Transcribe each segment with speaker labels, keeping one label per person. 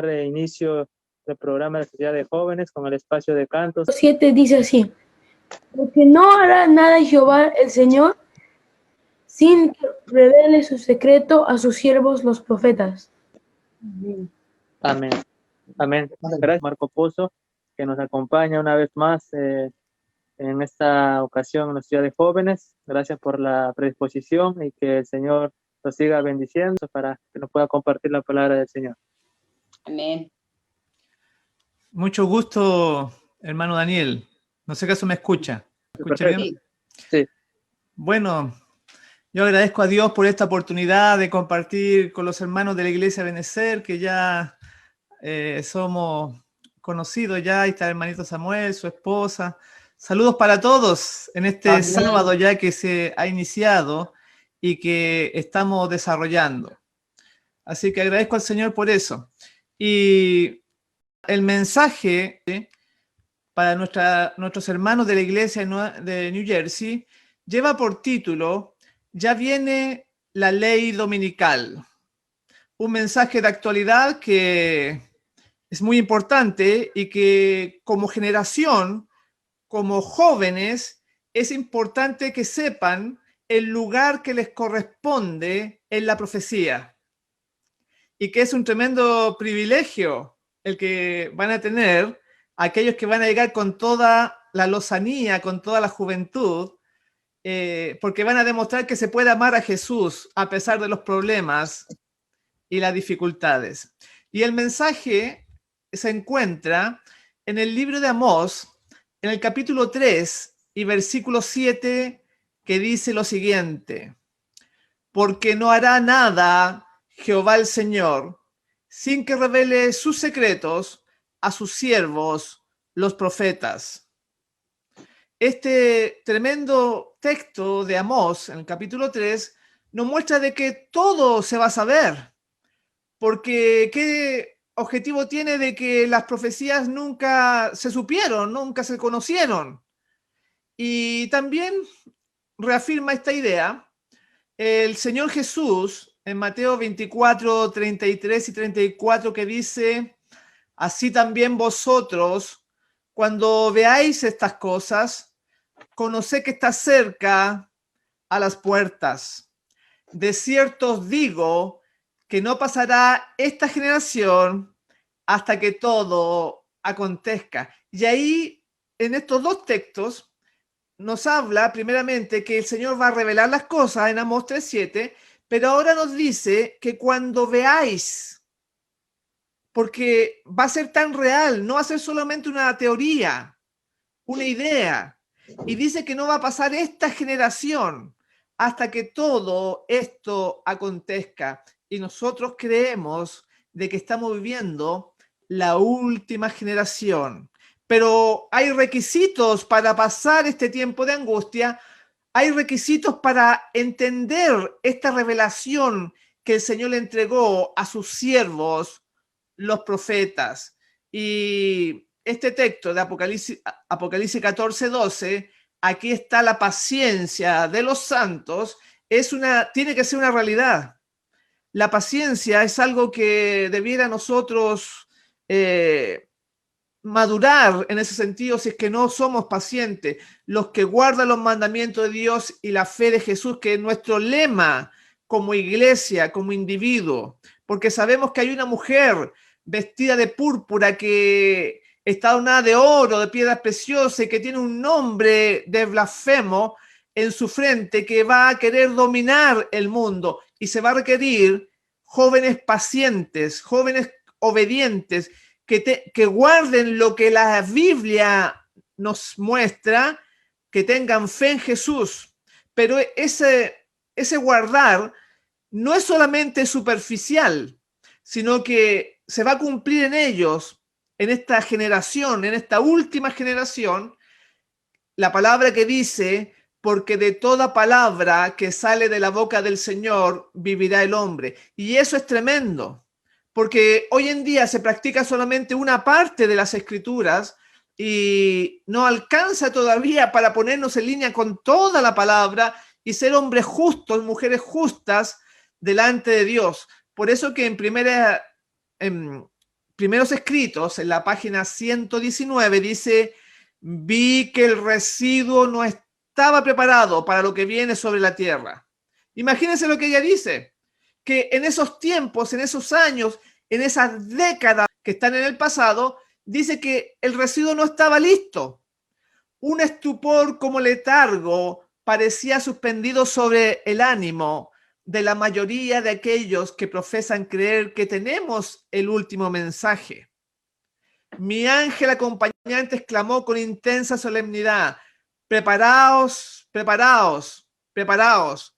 Speaker 1: dar inicio al programa de la Sociedad de Jóvenes con el espacio de cantos.
Speaker 2: 7 dice así: porque no hará nada Jehová el Señor sin que revele su secreto a sus siervos los profetas.
Speaker 1: Amén. Amén. Gracias, Marco Pozo, que nos acompaña una vez más en esta ocasión en la Ciudad de Jóvenes. Gracias por la predisposición y que el Señor nos siga bendiciendo para que nos pueda compartir la palabra del Señor.
Speaker 3: Amén.
Speaker 4: Mucho gusto, hermano Daniel. No sé si me escucha. ¿Me escucha bien?
Speaker 1: Sí.
Speaker 4: Bueno, yo agradezco a Dios por esta oportunidad de compartir con los hermanos de la Iglesia Benecer, que ya somos conocidos ya. Ahí está el hermanito Samuel, su esposa. Saludos para todos en este
Speaker 3: Amén.
Speaker 4: sábado ya que se ha iniciado y que estamos desarrollando. Así que agradezco al Señor por eso. Y el mensaje para nuestros hermanos de la iglesia de New Jersey lleva por título: Ya viene la ley dominical. Un mensaje de actualidad que es muy importante y que como generación, como jóvenes, es importante que sepan el lugar que les corresponde en la profecía. Y que es un tremendo privilegio el que van a tener aquellos que van a llegar con toda la lozanía, con toda la juventud, porque van a demostrar que se puede amar a Jesús a pesar de los problemas y las dificultades. Y el mensaje se encuentra en el libro de Amós, en el capítulo 3 y versículo 7, que dice lo siguiente: porque no hará nada Jehová el Señor sin que revele sus secretos a sus siervos, los profetas. Este tremendo texto de Amós, en el capítulo 3, nos muestra de que todo se va a saber. Porque ¿qué objetivo tiene de que las profecías nunca se supieron, nunca se conocieron? Y también reafirma esta idea el Señor Jesús en Mateo 24, 33 y 34, que dice: así también vosotros, cuando veáis estas cosas, conoced que está cerca a las puertas. De cierto os digo que no pasará esta generación hasta que todo acontezca. Y ahí, en estos dos textos, nos habla primeramente que el Señor va a revelar las cosas en Amós 3:7, pero ahora nos dice que cuando veáis, porque va a ser tan real, no va a ser solamente una teoría, una idea, y dice que no va a pasar esta generación hasta que todo esto acontezca. Y nosotros creemos de que estamos viviendo la última generación. Pero hay requisitos para pasar este tiempo de angustia, hay requisitos para entender esta revelación que el Señor le entregó a sus siervos, los profetas. Y este texto de Apocalipsis 14:12, aquí está la paciencia de los santos, tiene que ser una realidad. La paciencia es algo que debiera nosotros madurar en ese sentido si es que no somos pacientes. Los que guardan los mandamientos de Dios y la fe de Jesús, que es nuestro lema como iglesia, como individuo, porque sabemos que hay una mujer vestida de púrpura que está adornada de oro, de piedras preciosas y que tiene un nombre de blasfemo en su frente, que va a querer dominar el mundo y se va a requerir jóvenes pacientes, jóvenes obedientes, que guarden lo que la Biblia nos muestra, que tengan fe en Jesús. Pero ese guardar no es solamente superficial, sino que se va a cumplir en ellos, en esta generación, en esta última generación, la palabra que dice: porque de toda palabra que sale de la boca del Señor vivirá el hombre. Y eso es tremendo, porque hoy en día se practica solamente una parte de las Escrituras y no alcanza todavía para ponernos en línea con toda la palabra y ser hombres justos, mujeres justas delante de Dios. Por eso que en primeros escritos, en la página 119, dice: vi que el residuo no estaba preparado para lo que viene sobre la tierra. Imagínense lo que ella dice, que en esos tiempos, en esos años, en esas décadas que están en el pasado, dice que el residuo no estaba listo. Un estupor como letargo parecía suspendido sobre el ánimo de la mayoría de aquellos que profesan creer que tenemos el último mensaje. Mi ángel acompañante exclamó con intensa solemnidad: preparaos, preparaos, preparaos,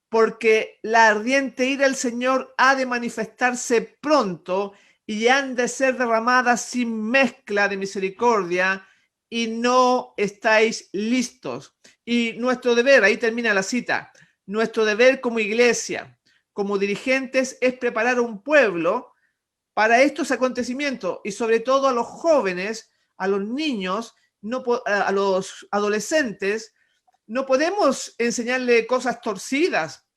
Speaker 4: porque la ardiente ira del Señor ha de manifestarse pronto y han de ser derramadas sin mezcla de misericordia, y no estáis listos. Y nuestro deber, ahí termina la cita, nuestro deber como iglesia, como dirigentes, es preparar a un pueblo para estos acontecimientos, y sobre todo a los jóvenes, a los niños, a los adolescentes. No podemos enseñarle cosas torcidas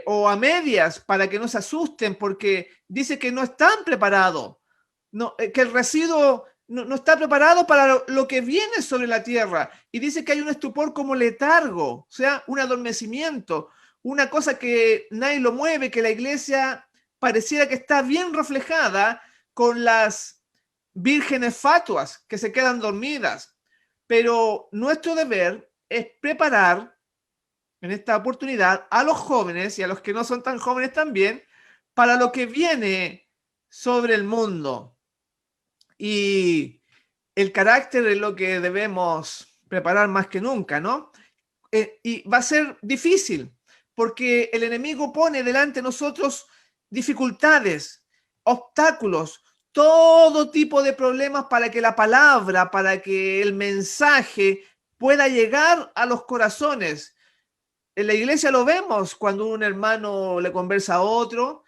Speaker 4: o a medias para que no se asusten, porque dice que no están preparados, que el residuo no está preparado para lo que viene sobre la tierra, y dice que hay un estupor como letargo, o sea, un adormecimiento, una cosa que nadie lo mueve, que la iglesia pareciera que está bien reflejada con las vírgenes fatuas que se quedan dormidas. Pero nuestro deber es preparar en esta oportunidad a los jóvenes y a los que no son tan jóvenes también para lo que viene sobre el mundo. Y el carácter es lo que debemos preparar más que nunca, ¿no? Y va a ser difícil porque el enemigo pone delante de nosotros dificultades, obstáculos, todo tipo de problemas para que la palabra, para que el mensaje pueda llegar a los corazones. En la iglesia lo vemos cuando un hermano le conversa a otro,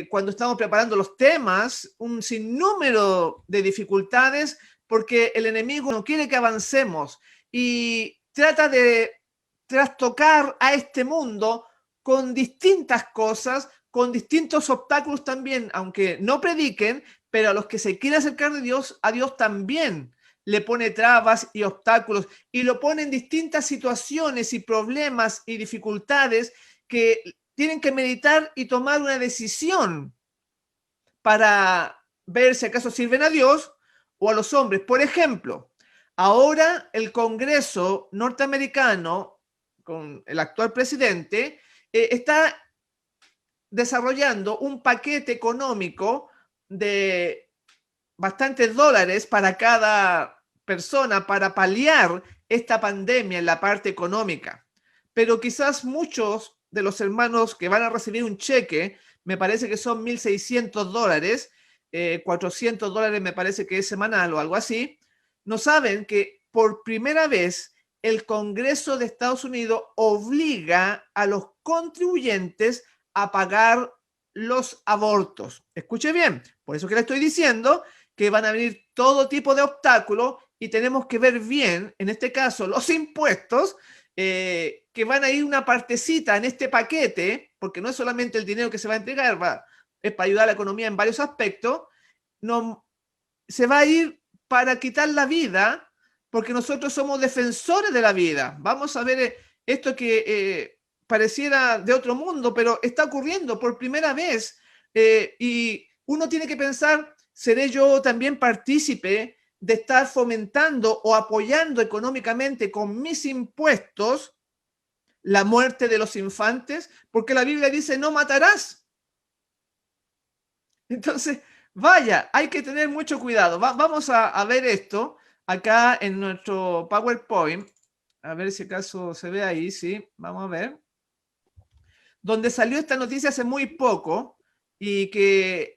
Speaker 4: cuando estamos preparando los temas, un sinnúmero de dificultades, porque el enemigo no quiere que avancemos y trata de trastocar a este mundo con distintas cosas, con distintos obstáculos también, aunque no prediquen, pero a los que se quieren acercar de Dios, a Dios también le pone trabas y obstáculos, y lo pone en distintas situaciones y problemas y dificultades que tienen que meditar y tomar una decisión para ver si acaso sirven a Dios o a los hombres. Por ejemplo, ahora el Congreso norteamericano, con el actual presidente, está desarrollando un paquete económico de bastantes dólares para cada persona para paliar esta pandemia en la parte económica. Pero quizás muchos de los hermanos que van a recibir un cheque, me parece que son $1,600, $400 me parece que es semanal o algo así, no saben que por primera vez el Congreso de Estados Unidos obliga a los contribuyentes a pagar los abortos. Escuche bien, por eso que le estoy diciendo que van a venir todo tipo de obstáculos y tenemos que ver bien, en este caso, los impuestos, que van a ir una partecita en este paquete, porque no es solamente el dinero que se va a entregar, es para ayudar a la economía en varios aspectos, se va a ir para quitar la vida, porque nosotros somos defensores de la vida. Vamos a ver esto que pareciera de otro mundo, pero está ocurriendo por primera vez, y uno tiene que pensar, ¿seré yo también partícipe de estar fomentando o apoyando económicamente con mis impuestos la muerte de los infantes? Porque la Biblia dice, no matarás. Entonces, vaya, hay que tener mucho cuidado. Vamos a ver esto acá en nuestro PowerPoint. A ver si acaso se ve ahí, sí. Vamos a ver. Donde salió esta noticia hace muy poco y que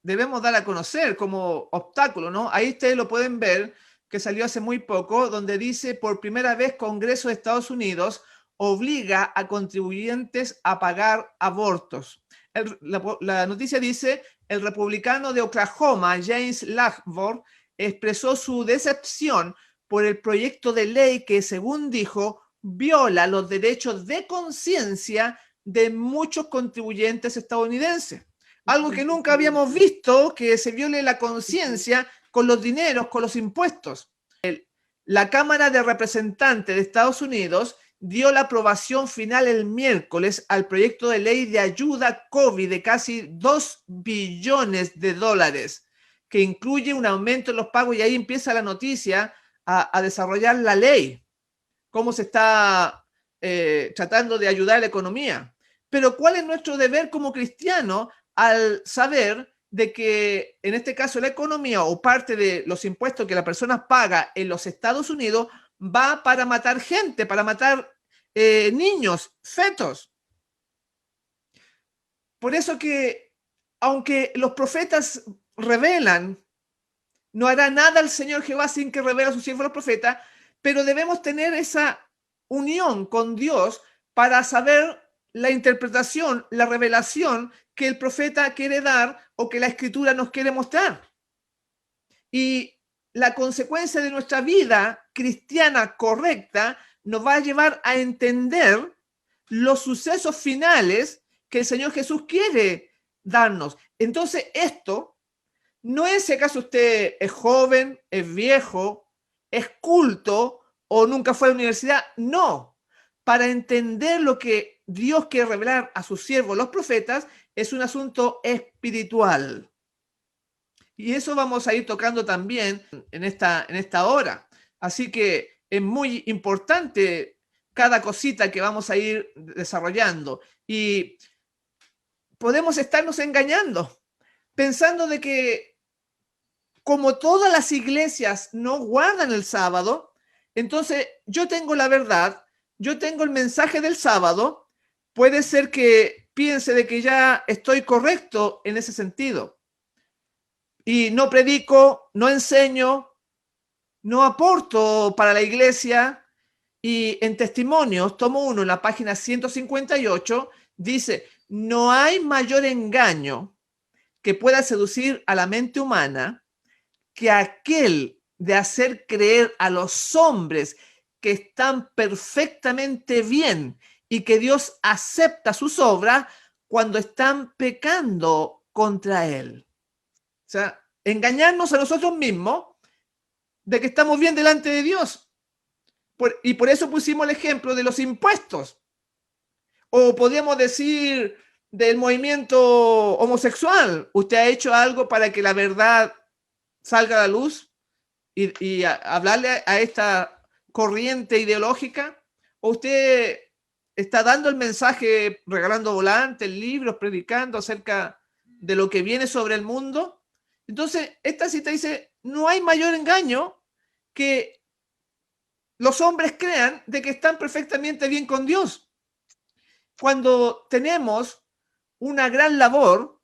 Speaker 4: debemos dar a conocer como obstáculo, ¿no? Ahí ustedes lo pueden ver, que salió hace muy poco, donde dice, por primera vez Congreso de Estados Unidos obliga a contribuyentes a pagar abortos. La noticia dice, el republicano de Oklahoma, James Lankford, expresó su decepción por el proyecto de ley que, según dijo, viola los derechos de conciencia de muchos contribuyentes estadounidenses. algo que nunca habíamos visto, que se viole la conciencia con los dineros, con los impuestos. La Cámara de Representantes de Estados Unidos dio la aprobación final el miércoles al proyecto de ley de ayuda COVID de casi 2 billones de dólares, que incluye un aumento en los pagos, y ahí empieza la noticia a desarrollar la ley, cómo se está tratando de ayudar a la economía. Pero ¿cuál es nuestro deber como cristianos al saber de que en este caso la economía o parte de los impuestos que la persona paga en los Estados Unidos va para matar gente, para matar niños, fetos? Por eso que, aunque los profetas revelan, no hará nada el Señor Jehová sin que revele a sus siervos los profetas, pero debemos tener esa unión con Dios para saber la interpretación, la revelación que el profeta quiere dar o que la Escritura nos quiere mostrar. Y la consecuencia de nuestra vida cristiana correcta nos va a llevar a entender los sucesos finales que el Señor Jesús quiere darnos. Entonces, esto no es si acaso usted es joven, es viejo, es culto o nunca fue a la universidad. No. Para entender lo que Dios quiere revelar a sus siervos, los profetas, es un asunto espiritual. Y eso vamos a ir tocando también en esta hora. Así que es muy importante cada cosita que vamos a ir desarrollando. Y podemos estarnos engañando, pensando de que como todas las iglesias no guardan el sábado, entonces yo tengo la verdad, yo tengo el mensaje del sábado. Puede ser que piense de que ya estoy correcto en ese sentido. Y no predico, no enseño, no aporto para la iglesia. Y en Testimonios, tomo 1, en la página 158, dice: no hay mayor engaño que pueda seducir a la mente humana que aquel de hacer creer a los hombres que están perfectamente bien y que Dios acepta sus obras cuando están pecando contra Él. O sea, engañarnos a nosotros mismos de que estamos bien delante de Dios. Y por eso pusimos el ejemplo de los impuestos. O podríamos decir del movimiento homosexual. ¿Usted ha hecho algo para que la verdad salga a la luz y hablarle a esta corriente ideológica? ¿O usted está dando el mensaje, regalando volantes, libros, predicando acerca de lo que viene sobre el mundo? Entonces, esta cita dice: no hay mayor engaño que los hombres crean de que están perfectamente bien con Dios. Cuando tenemos una gran labor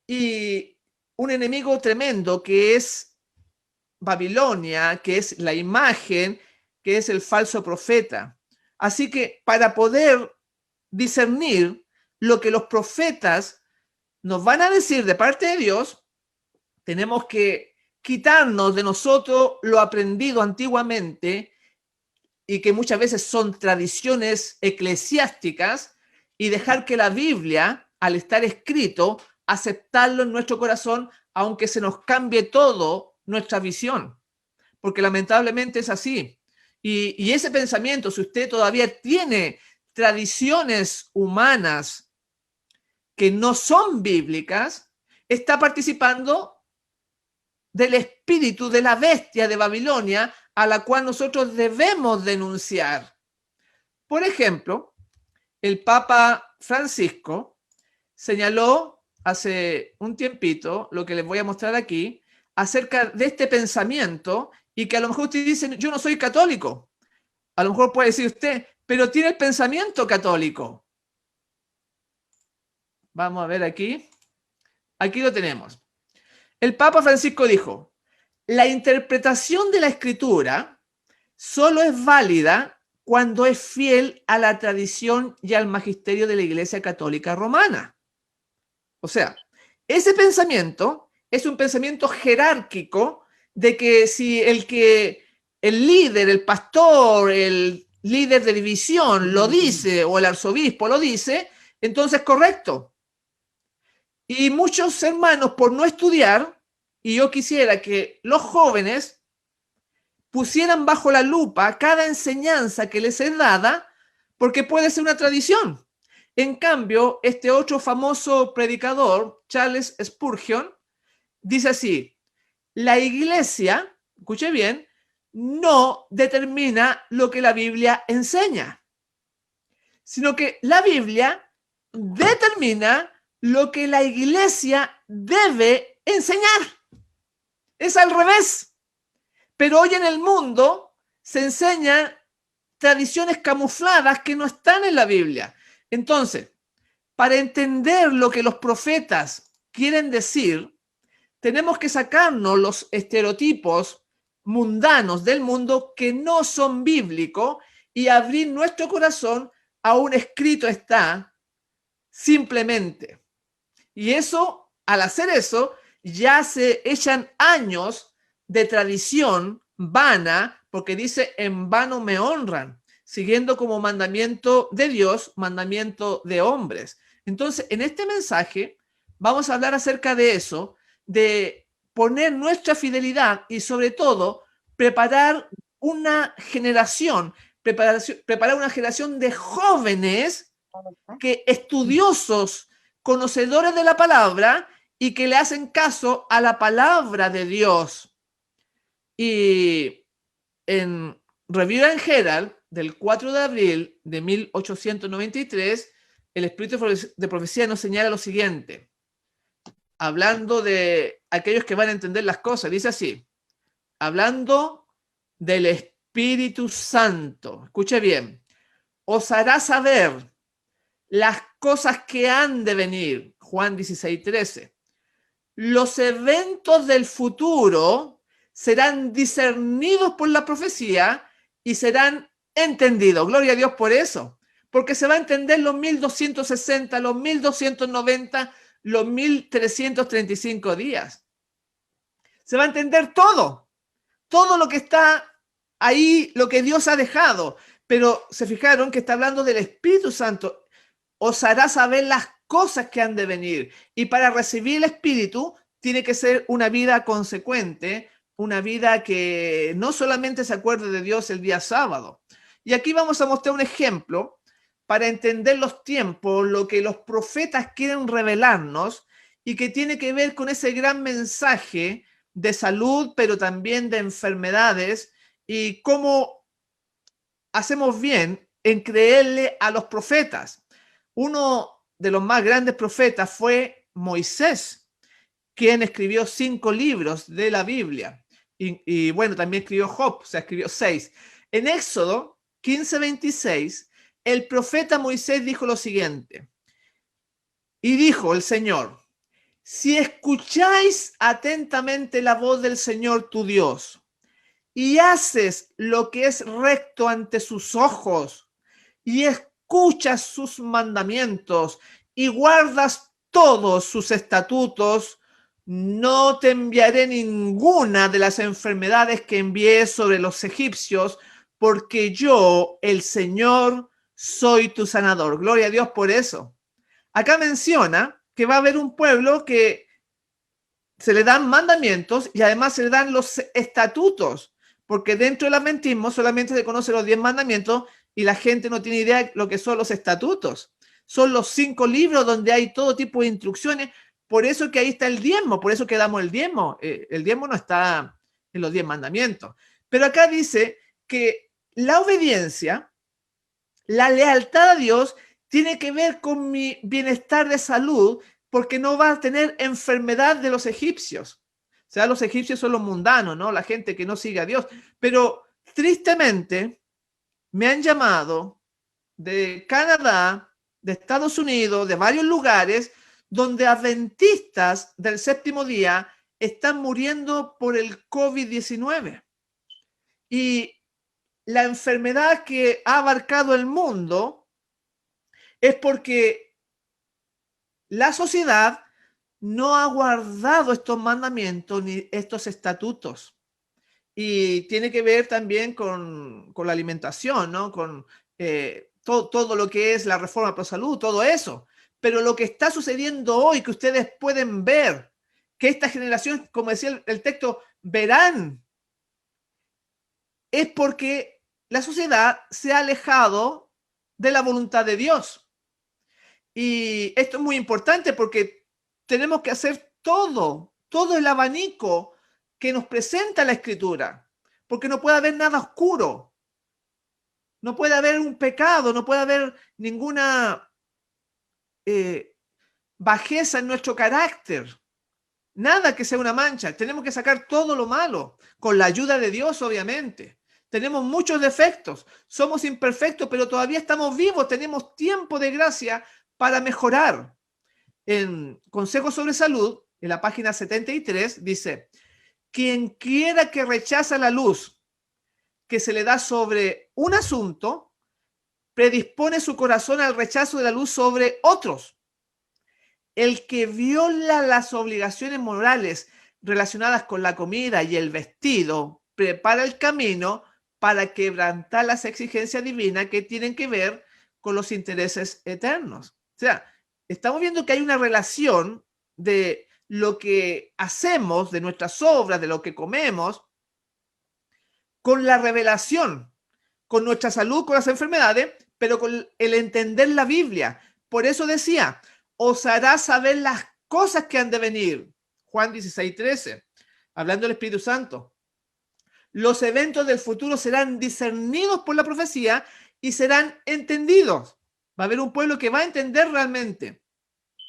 Speaker 4: y un enemigo tremendo que es Babilonia, que es la imagen, que es el falso profeta. Así que para poder discernir lo que los profetas nos van a decir de parte de Dios, tenemos que quitarnos de nosotros lo aprendido antiguamente y que muchas veces son tradiciones eclesiásticas, y dejar que la Biblia, al estar escrito, aceptarlo en nuestro corazón, aunque se nos cambie todo nuestra visión, porque lamentablemente es así. Y ese pensamiento, si usted todavía tiene tradiciones humanas que no son bíblicas, está participando del espíritu de la bestia de Babilonia, a la cual nosotros debemos denunciar. Por ejemplo, el Papa Francisco señaló hace un tiempito, lo que les voy a mostrar aquí, acerca de este pensamiento, y que a lo mejor usted dice: yo no soy católico. A lo mejor puede decir usted: pero tiene el pensamiento católico. Vamos a ver aquí. Aquí lo tenemos. El Papa Francisco dijo: la interpretación de la Escritura solo es válida cuando es fiel a la tradición y al magisterio de la Iglesia Católica Romana. O sea, ese pensamiento es un pensamiento jerárquico de que si el líder, el pastor, el líder de división lo dice, o el arzobispo lo dice, entonces es correcto. Y muchos hermanos, por no estudiar, y yo quisiera que los jóvenes pusieran bajo la lupa cada enseñanza que les es dada, porque puede ser una tradición. En cambio, este otro famoso predicador, Charles Spurgeon, dice así: la iglesia, escuche bien, no determina lo que la Biblia enseña, sino que la Biblia determina lo que la iglesia debe enseñar. Es al revés. Pero hoy en el mundo se enseñan tradiciones camufladas que no están en la Biblia. Entonces, para entender lo que los profetas quieren decir, tenemos que sacarnos los estereotipos mundanos del mundo que no son bíblicos y abrir nuestro corazón a un escrito está simplemente. Y eso, al hacer eso, ya se echan años de tradición vana, porque dice: en vano me honran, siguiendo como mandamiento de Dios, mandamiento de hombres. Entonces, en este mensaje vamos a hablar acerca de eso, de poner nuestra fidelidad y sobre todo preparar una generación, preparar una generación de jóvenes que estudiosos, conocedores de la palabra y que le hacen caso a la palabra de Dios. Y en Review and Herald del 4 de abril de 1893, el Espíritu de Profecía nos señala lo siguiente, hablando de aquellos que van a entender las cosas. Dice así, hablando del Espíritu Santo, escuche bien: os hará saber las cosas que han de venir. Juan 16:13. Los eventos del futuro serán discernidos por la profecía y serán entendidos. Gloria a Dios por eso, porque se va a entender los 1260, los 1290, los 1335 días. Se va a entender todo lo que está ahí, lo que Dios ha dejado. Pero se fijaron que está hablando del Espíritu Santo. Os hará saber las cosas que han de venir. Y para recibir el Espíritu tiene que ser una vida consecuente, una vida que no solamente se acuerde de Dios el día sábado. Y aquí vamos a mostrar un ejemplo para entender los tiempos, lo que los profetas quieren revelarnos y que tiene que ver con ese gran mensaje de salud, pero también de enfermedades, y cómo hacemos bien en creerle a los profetas. Uno de los más grandes profetas fue Moisés, quien escribió 5 libros de la Biblia. Y bueno, también escribió Job, o sea, escribió 6. En Éxodo 15:26, el profeta Moisés dijo lo siguiente. Y dijo el Señor: si escucháis atentamente la voz del Señor tu Dios y haces lo que es recto ante sus ojos y escuchas sus mandamientos y guardas todos sus estatutos, no te enviaré ninguna de las enfermedades que envié sobre los egipcios, porque yo, el Señor, soy tu sanador. Gloria a Dios por eso. Acá menciona que va a haber un pueblo que se le dan mandamientos y además se le dan los estatutos, porque dentro del adventismo solamente se conocen los 10 mandamientos y la gente no tiene idea de lo que son los estatutos. Son los 5 libros donde hay todo tipo de instrucciones. Por eso que ahí está el diezmo, por eso que damos el diezmo. El diezmo no está en los 10 mandamientos. Pero acá dice que la obediencia, la lealtad a Dios, tiene que ver con mi bienestar de salud, porque no va a tener enfermedad de los egipcios. O sea, los egipcios son los mundanos, ¿no? La gente que no sigue a Dios. Pero tristemente me han llamado de Canadá, de Estados Unidos, de varios lugares, donde adventistas del séptimo día están muriendo por el COVID-19. Y la enfermedad que ha abarcado el mundo es porque la sociedad no ha guardado estos mandamientos ni estos estatutos. Y tiene que ver también con la alimentación, ¿no? Con todo lo que es la reforma pro salud, todo eso. Pero lo que está sucediendo hoy, que ustedes pueden ver, que esta generación, como decía el texto, verán, es porque la sociedad se ha alejado de la voluntad de Dios. Y esto es muy importante porque tenemos que hacer todo el abanico que nos presenta la Escritura, porque no puede haber nada oscuro, no puede haber un pecado, no puede haber ninguna bajeza en nuestro carácter, nada que sea una mancha. Tenemos que sacar todo lo malo, con la ayuda de Dios, obviamente. Tenemos muchos defectos, somos imperfectos, pero todavía estamos vivos, tenemos tiempo de gracia para mejorar. En Consejos sobre Salud, en la página 73, dice: quien quiera que rechaza la luz que se le da sobre un asunto, predispone su corazón al rechazo de la luz sobre otros. El que viola las obligaciones morales relacionadas con la comida y el vestido, prepara el camino para quebrantar las exigencias divinas que tienen que ver con los intereses eternos. O sea, estamos viendo que hay una relación de lo que hacemos, de nuestras obras, de lo que comemos, con la revelación, con nuestra salud, con las enfermedades, pero con el entender la Biblia. Por eso decía, os hará saber las cosas que han de venir. Juan 16:13, hablando del Espíritu Santo. Los eventos del futuro serán discernidos por la profecía y serán entendidos. Va a haber un pueblo que va a entender realmente.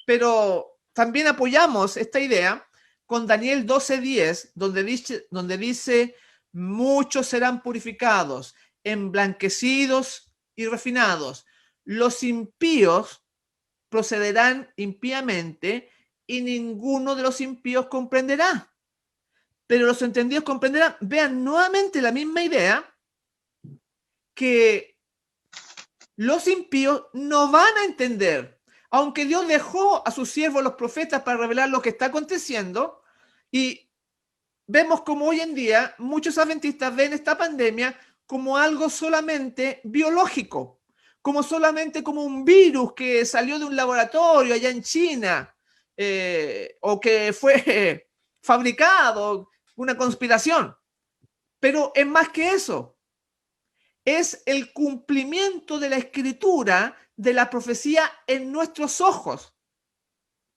Speaker 4: Pero también apoyamos esta idea con Daniel 12:10, donde dice, muchos serán purificados, emblanquecidos y refinados. Los impíos procederán impíamente y ninguno de los impíos comprenderá. Pero los entendidos comprenderán. Vean nuevamente la misma idea, que los impíos no van a entender. Aunque Dios dejó a sus siervos, los profetas, para revelar lo que está aconteciendo, y vemos como hoy en día muchos adventistas ven esta pandemia como algo solamente biológico, como solamente como un virus que salió de un laboratorio allá en China, o que fue fabricado, una conspiración. Pero es más que eso. Es el cumplimiento de la Escritura, de la profecía en nuestros ojos.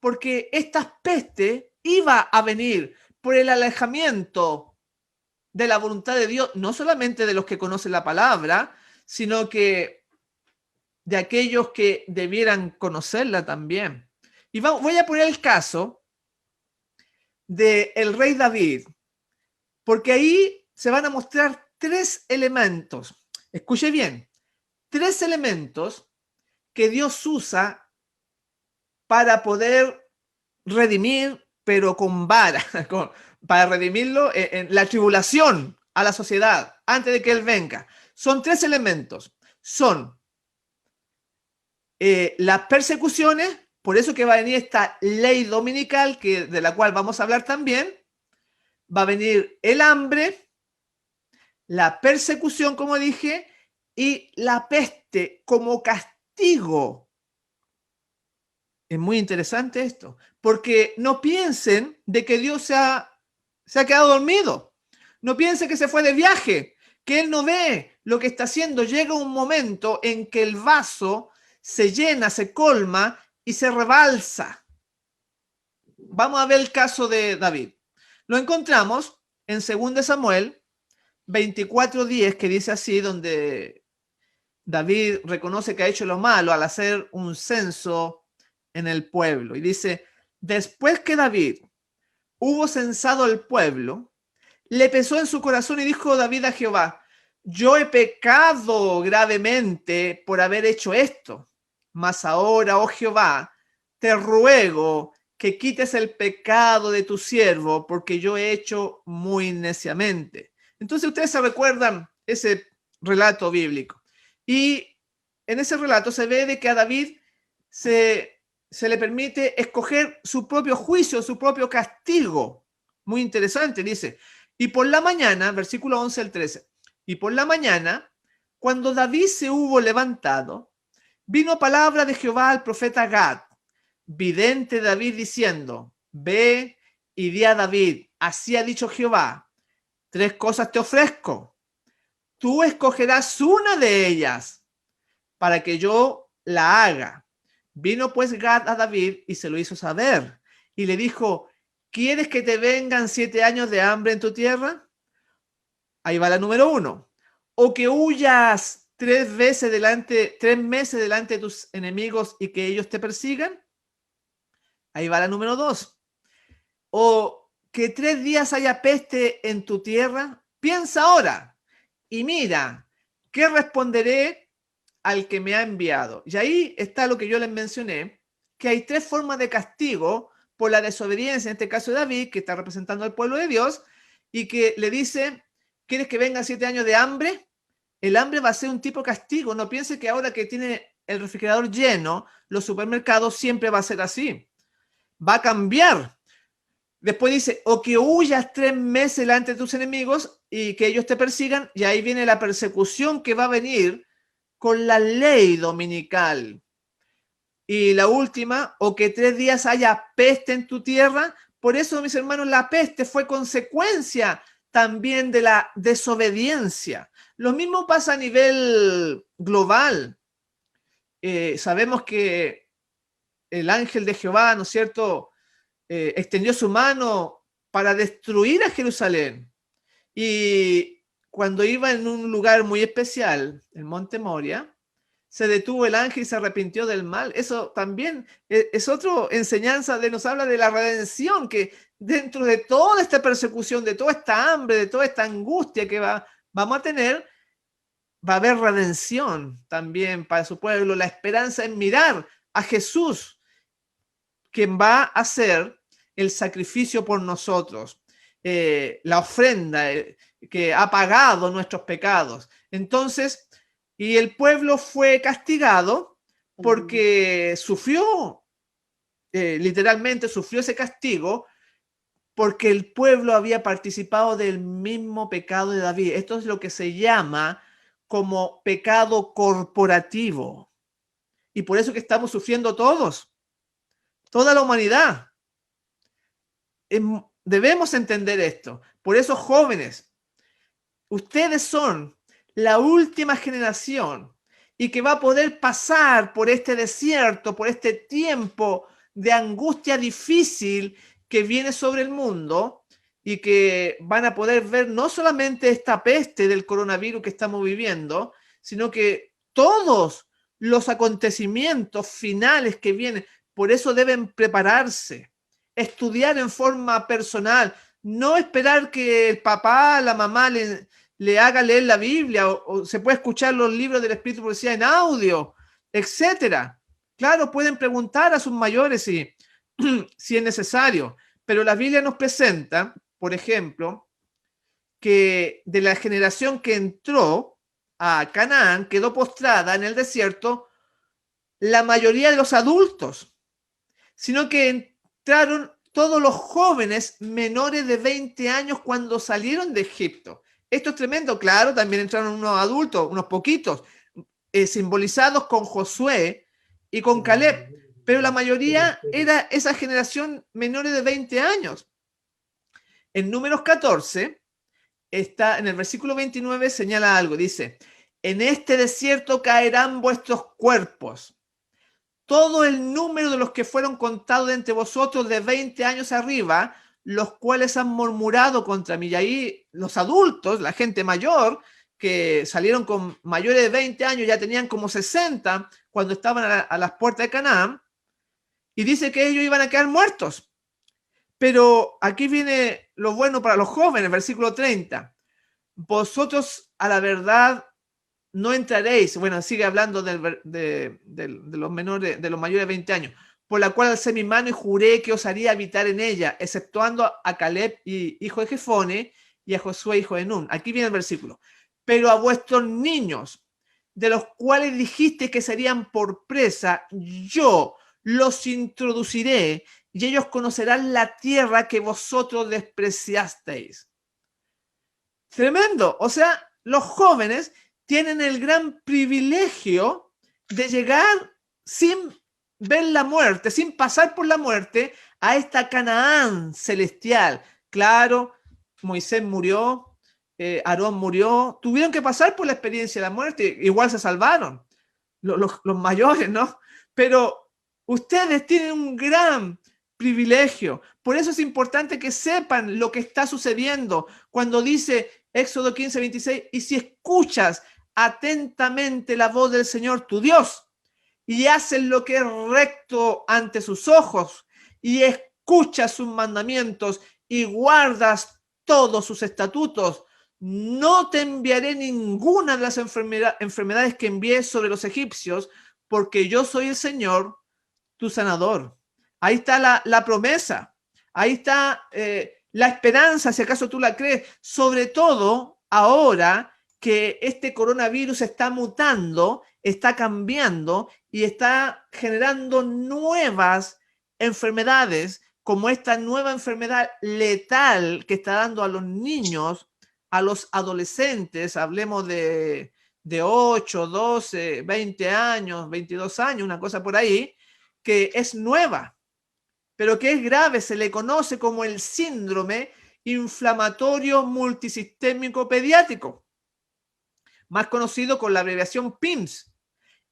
Speaker 4: Porque esta peste iba a venir por el alejamiento de la voluntad de Dios, no solamente de los que conocen la palabra, sino que de aquellos que debieran conocerla también. Y voy a poner el caso del rey David, porque ahí se van a mostrar 3 elementos. Escuche bien, 3 elementos que Dios usa para poder redimir, pero con vara, para redimirlo en la tribulación a la sociedad, antes de que Él venga. Son 3 elementos. Son las persecuciones, por eso que va a venir esta ley dominical, de la cual vamos a hablar también. Va a venir el hambre, la persecución, como dije, y la peste como castigo. Es muy interesante esto, porque no piensen de que Dios se ha quedado dormido. No piensen que se fue de viaje, que Él no ve lo que está haciendo. Llega un momento en que el vaso se llena, se colma y se rebalsa. Vamos a ver el caso de David. Lo encontramos en 2 Samuel 24:10, que dice así, donde David reconoce que ha hecho lo malo al hacer un censo en el pueblo. Y dice, después que David hubo censado el pueblo, le pesó en su corazón y dijo David a Jehová, yo he pecado gravemente por haber hecho esto. Mas ahora, oh Jehová, te ruego que quites el pecado de tu siervo, porque yo he hecho muy neciamente. Entonces ustedes se recuerdan ese relato bíblico. Y en ese relato se ve de que a David se le permite escoger su propio juicio, su propio castigo. Muy interesante, dice. Y por la mañana, versículo 11 al 13, y por la mañana, cuando David se hubo levantado, vino palabra de Jehová al profeta Gad, vidente David diciendo, ve y di a David, así ha dicho Jehová, 3 cosas te ofrezco, tú escogerás una de ellas para que yo la haga. Vino pues Gad a David y se lo hizo saber y le dijo, ¿quieres que te vengan 7 años de hambre en tu tierra? Ahí va la número 1. O que huyas 3 meses delante de tus enemigos y que ellos te persigan. Ahí va la número 2. O que 3 días haya peste en tu tierra. Piensa ahora y mira, ¿qué responderé al que me ha enviado? Y ahí está lo que yo les mencioné, que hay 3 formas de castigo por la desobediencia, en este caso de David, que está representando al pueblo de Dios, y que le dice, ¿quieres que vengan 7 años de hambre? El hambre va a ser un tipo de castigo. No piense que ahora que tiene el refrigerador lleno, los supermercados siempre va a ser así. Va a cambiar. Después dice, o que huyas 3 meses delante de tus enemigos y que ellos te persigan, y ahí viene la persecución que va a venir con la ley dominical. Y la última, o que 3 días haya peste en tu tierra. Por eso, mis hermanos, la peste fue consecuencia también de la desobediencia. Lo mismo pasa a nivel global. Sabemos que el ángel de Jehová, ¿no es cierto?, extendió su mano para destruir a Jerusalén. Y cuando iba en un lugar muy especial, el monte Moria, se detuvo el ángel y se arrepintió del mal. Eso también es otra enseñanza nos habla de la redención, que dentro de toda esta persecución, de toda esta hambre, de toda esta angustia que vamos a tener, va a haber redención también para su pueblo. La esperanza en mirar a Jesús, quien va a hacer el sacrificio por nosotros, la ofrenda que ha pagado nuestros pecados. Entonces, y el pueblo fue castigado porque sufrió, literalmente sufrió ese castigo, porque el pueblo había participado del mismo pecado de David. Esto es lo que se llama como pecado corporativo. Y por eso que estamos sufriendo todos, toda la humanidad. Debemos entender esto. Por eso, jóvenes, ustedes son la última generación y que va a poder pasar por este desierto, por este tiempo de angustia difícil que viene sobre el mundo, y que van a poder ver no solamente esta peste del coronavirus que estamos viviendo, sino que todos los acontecimientos finales que vienen. Por eso deben prepararse, estudiar en forma personal, no esperar que el papá, la mamá le haga leer la Biblia, o se puede escuchar los libros del Espíritu de Profecía en audio, etcétera. Claro, pueden preguntar a sus mayores si es necesario, pero la Biblia nos presenta, por ejemplo, que de la generación que entró a Canaán, quedó postrada en el desierto la mayoría de los adultos, sino que entraron todos los jóvenes menores de 20 años cuando salieron de Egipto. Esto es tremendo, claro, también entraron unos adultos, unos poquitos, simbolizados con Josué y con Caleb, pero la mayoría era esa generación menores de 20 años. En Números 14, está en el versículo 29, señala algo, dice, en este desierto caerán vuestros cuerpos, todo el número de los que fueron contados de entre vosotros de 20 años arriba, los cuales han murmurado contra mí. Y ahí los adultos, la gente mayor, que salieron con mayores de 20 años, ya tenían como 60 cuando estaban a las puertas de Canaán, y dice que ellos iban a quedar muertos. Pero aquí viene lo bueno para los jóvenes, versículo 30. Vosotros a la verdad no entraréis. Bueno, sigue hablando de los menores, de los mayores de 20 años. Por la cual alcé mi mano y juré que os haría habitar en ella, exceptuando a Caleb, hijo de Jefone, y a Josué, hijo de Nun. Aquí viene el versículo. Pero a vuestros niños, de los cuales dijiste que serían por presa, yo los introduciré y ellos conocerán la tierra que vosotros despreciasteis. Tremendo. O sea, los jóvenes tienen el gran privilegio de llegar sin ver la muerte, sin pasar por la muerte, a esta Canaán celestial. Claro, Moisés murió, Aarón murió, tuvieron que pasar por la experiencia de la muerte, igual se salvaron, los mayores, ¿no? Pero ustedes tienen un gran privilegio. Por eso es importante que sepan lo que está sucediendo. Cuando dice Éxodo 15:26, y si escuchas atentamente la voz del Señor tu Dios y haces lo que es recto ante sus ojos y escuchas sus mandamientos y guardas todos sus estatutos, no te enviaré ninguna de las enfermedades que envié sobre los egipcios, porque yo soy el Señor, tu sanador. Ahí está la promesa. Ahí está la esperanza, si acaso tú la crees. Sobre todo ahora que este coronavirus está mutando, está cambiando y está generando nuevas enfermedades, como esta nueva enfermedad letal que está dando a los niños, a los adolescentes, hablemos de 8, 12, 20 años, 22 años, una cosa por ahí, que es nueva, pero que es grave. Se le conoce como el síndrome inflamatorio multisistémico pediátrico, más conocido con la abreviación PIMS.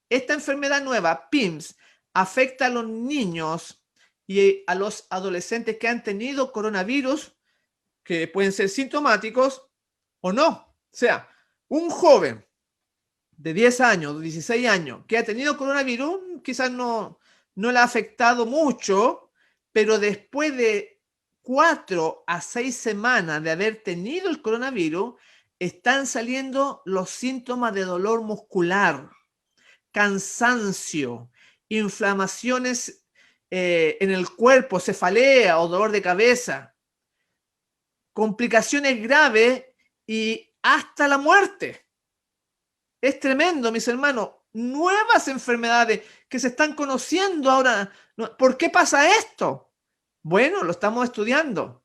Speaker 4: Esta enfermedad nueva, PIMS, afecta a los niños y a los adolescentes que han tenido coronavirus, que pueden ser sintomáticos o no. O sea, un joven de 10 años, 16 años, que ha tenido coronavirus, quizás no le ha afectado mucho, pero después de 4 a 6 semanas de haber tenido el coronavirus, están saliendo los síntomas de dolor muscular, cansancio, inflamaciones en el cuerpo, cefalea o dolor de cabeza, complicaciones graves y hasta la muerte. Es tremendo, mis hermanos. Nuevas enfermedades que se están conociendo ahora. ¿Por qué pasa esto? Bueno, lo estamos estudiando.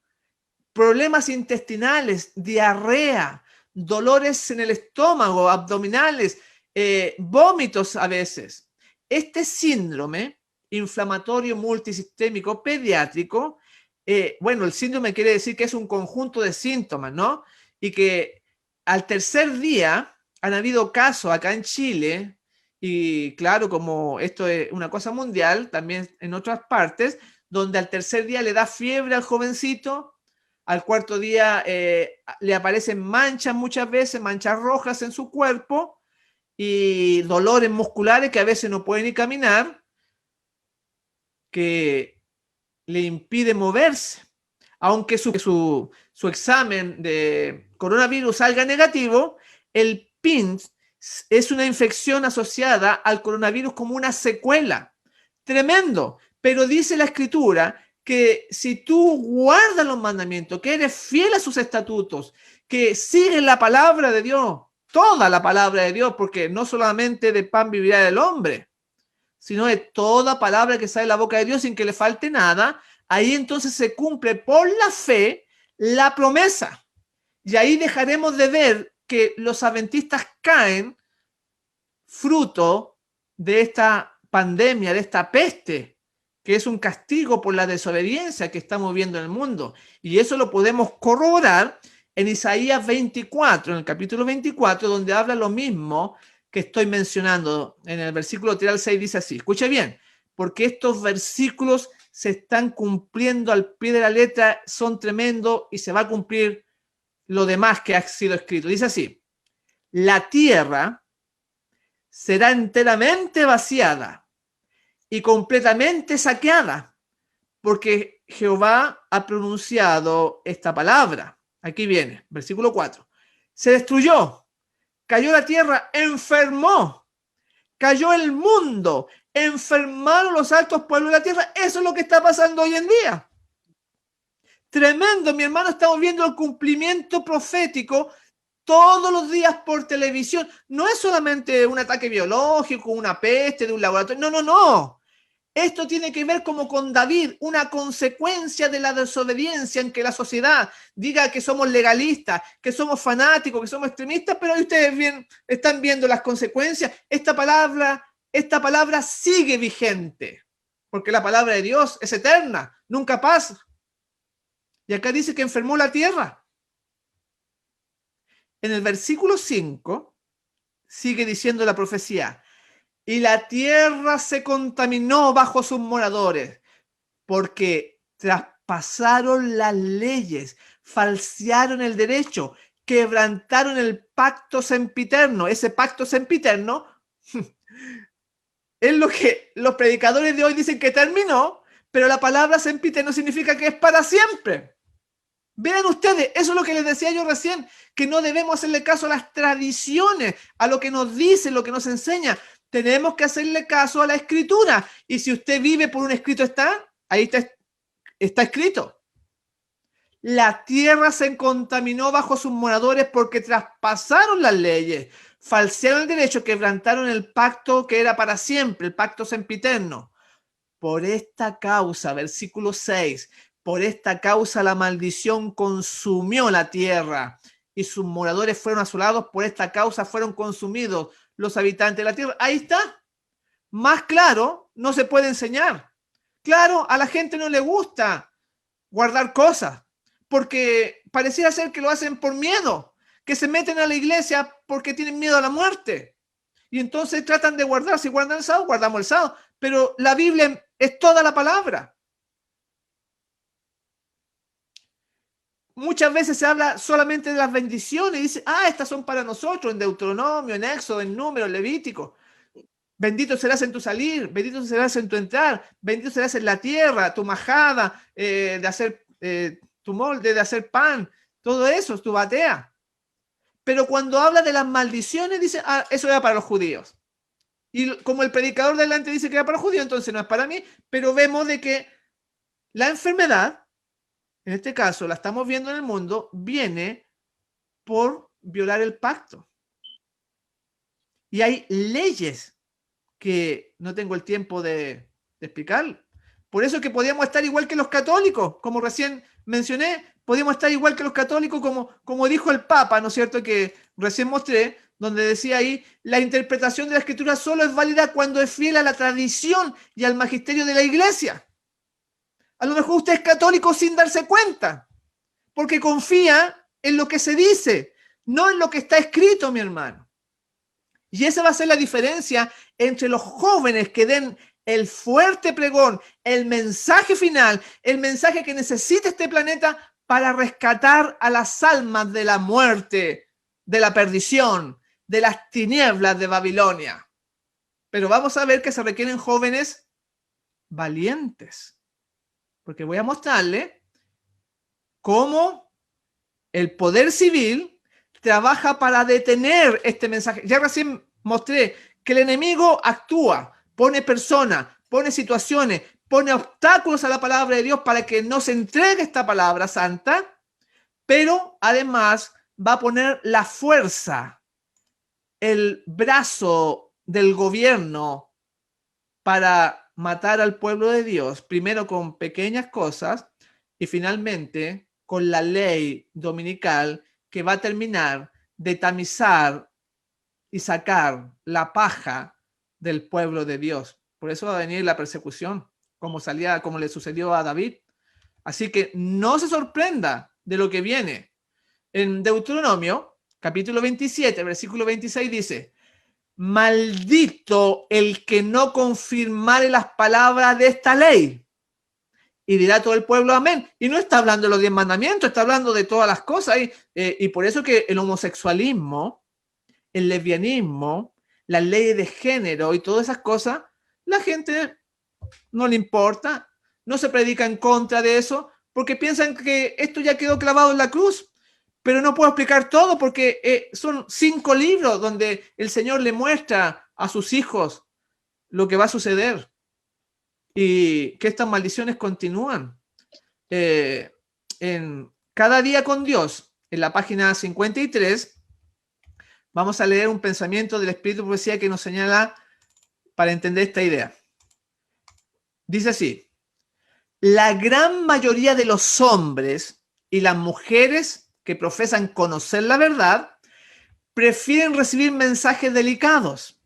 Speaker 4: Problemas intestinales, diarrea, dolores en el estómago, abdominales, vómitos a veces. Este síndrome inflamatorio multisistémico pediátrico, bueno, el síndrome quiere decir que es un conjunto de síntomas, ¿no? Y que al tercer día han habido casos acá en Chile, y claro, como esto es una cosa mundial, también en otras partes, donde al tercer día le da fiebre al jovencito, al cuarto día le aparecen manchas muchas veces, manchas rojas en su cuerpo y dolores musculares que a veces no puede ni caminar, que le impide moverse. Aunque su examen de coronavirus salga negativo, el PIMS es una infección asociada al coronavirus como una secuela. Tremendo. Pero dice la Escritura que si tú guardas los mandamientos, que eres fiel a sus estatutos, que sigues la palabra de Dios, toda la palabra de Dios, porque no solamente de pan vivirá el hombre, sino de toda palabra que sale de la boca de Dios sin que le falte nada, ahí entonces se cumple por la fe la promesa. Y ahí dejaremos de ver que los adventistas caen fruto de esta pandemia, de esta peste, que es un castigo por la desobediencia que estamos viendo en el mundo. Y eso lo podemos corroborar en Isaías 24, en el capítulo 24, donde habla lo mismo que estoy mencionando. En el versículo 3 al 6 dice así, escuche bien, porque estos versículos se están cumpliendo al pie de la letra, son tremendos y se va a cumplir lo demás que ha sido escrito. Dice así, la tierra será enteramente vaciada y completamente saqueada, porque Jehová ha pronunciado esta palabra. Aquí viene, versículo 4. Se destruyó, cayó la tierra, enfermó, cayó el mundo, enfermaron los altos pueblos de la tierra. Eso es lo que está pasando hoy en día. Tremendo, mi hermano, estamos viendo el cumplimiento profético todos los días por televisión. No es solamente un ataque biológico, una peste de un laboratorio. No. Esto tiene que ver como con David, una consecuencia de la desobediencia en que la sociedad diga que somos legalistas, que somos fanáticos, que somos extremistas, pero ustedes bien están viendo las consecuencias. Esta palabra sigue vigente. porque la palabra de Dios es eterna, nunca pasa. Y acá dice que enfermó la tierra. En el versículo 5 sigue diciendo la profecía: y la tierra se contaminó bajo sus moradores, porque traspasaron las leyes, falsearon el derecho, quebrantaron el pacto sempiterno. Ese pacto sempiterno es lo que los predicadores de hoy dicen que terminó, pero la palabra sempiterno significa que es para siempre. Vean ustedes, eso es lo que les decía yo recién, que no debemos hacerle caso a las tradiciones, a lo que nos dice, lo que nos enseña. Tenemos que hacerle caso a la escritura. Y si usted vive por un escrito, ahí está escrito. La tierra se contaminó bajo sus moradores porque traspasaron las leyes, falsearon el derecho, quebrantaron el pacto que era para siempre, el pacto sempiterno. Por esta causa, versículo 6, por esta causa la maldición consumió la tierra y sus moradores fueron asolados. Por esta causa fueron consumidos los habitantes de la tierra. Ahí está. Más claro, no se puede enseñar. Claro, a la gente no le gusta guardar cosas, porque pareciera ser que lo hacen por miedo, que se meten a la iglesia porque tienen miedo a la muerte. Y entonces tratan de guardar. Si guardan el sábado, guardamos el sábado. Pero la Biblia es toda la palabra. Muchas veces se habla solamente de las bendiciones y dice, estas son para nosotros, en Deuteronomio, en Éxodo, en Números, en Levítico. Bendito serás en tu salir, bendito serás en tu entrar, bendito serás en la tierra, tu majada, de hacer tu molde, de hacer pan, todo eso es tu batea. Pero cuando habla de las maldiciones, dice, eso era para los judíos. Y como el predicador delante dice que era para los judíos, entonces no es para mí, pero vemos de que la enfermedad, en este caso la estamos viendo en el mundo, viene por violar el pacto. Y hay leyes que no tengo el tiempo de explicar. Por eso que podíamos estar igual que los católicos, como recién mencioné, podíamos estar igual que los católicos, como dijo el Papa, ¿no es cierto?, que recién mostré, donde decía ahí, la interpretación de la Escritura solo es válida cuando es fiel a la tradición y al magisterio de la Iglesia. A lo mejor usted es católico sin darse cuenta, porque confía en lo que se dice, no en lo que está escrito, mi hermano. Y esa va a ser la diferencia entre los jóvenes que den el fuerte pregón, el mensaje final, el mensaje que necesita este planeta para rescatar a las almas de la muerte, de la perdición, de las tinieblas de Babilonia. Pero vamos a ver que se requieren jóvenes valientes. Porque voy a mostrarle cómo el poder civil trabaja para detener este mensaje. Ya recién mostré que el enemigo actúa, pone personas, pone situaciones, pone obstáculos a la palabra de Dios para que no se entregue esta palabra santa, pero además va a poner la fuerza, el brazo del gobierno para matar al pueblo de Dios, primero con pequeñas cosas y finalmente con la ley dominical que va a terminar de tamizar y sacar la paja del pueblo de Dios. Por eso va a venir la persecución, como le sucedió a David. Así que no se sorprenda de lo que viene. En Deuteronomio, capítulo 27, versículo 26 dice: maldito el que no confirmare las palabras de esta ley. Y dirá todo el pueblo amén. Y no está hablando de los 10 mandamientos, está hablando de todas las cosas. Y por eso que el homosexualismo, el lesbianismo, las leyes de género y todas esas cosas, la gente no le importa, no se predica en contra de eso, porque piensan que esto ya quedó clavado en la cruz. Pero no puedo explicar todo porque son 5 libros donde el Señor le muestra a sus hijos lo que va a suceder y que estas maldiciones continúan. En Cada Día con Dios, en la página 53, vamos a leer un pensamiento del Espíritu de Profecía que nos señala para entender esta idea. Dice así: la gran mayoría de los hombres y las mujeres que profesan conocer la verdad, prefieren recibir mensajes delicados,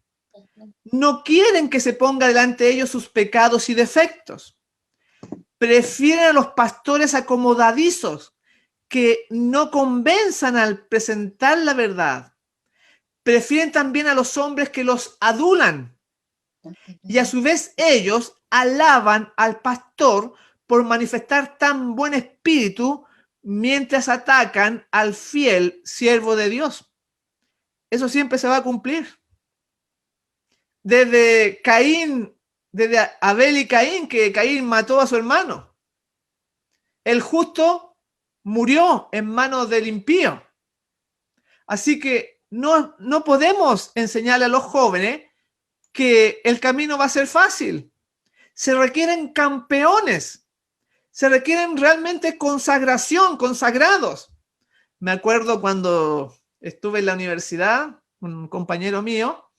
Speaker 4: No quieren que se ponga delante de ellos sus pecados y defectos. Prefieren a los pastores acomodadizos que no convenzan al presentar la verdad. Prefieren también a los hombres que los adulan. Y a su vez ellos alaban al pastor por manifestar tan buen espíritu mientras atacan al fiel siervo de Dios. Eso siempre se va a cumplir. Desde Abel y Caín, que Caín mató a su hermano. El justo murió en manos del impío. Así que no podemos enseñarle a los jóvenes que el camino va a ser fácil. Se requieren campeones. Se requieren realmente consagración, consagrados. Me acuerdo cuando estuve en la universidad, un compañero mío,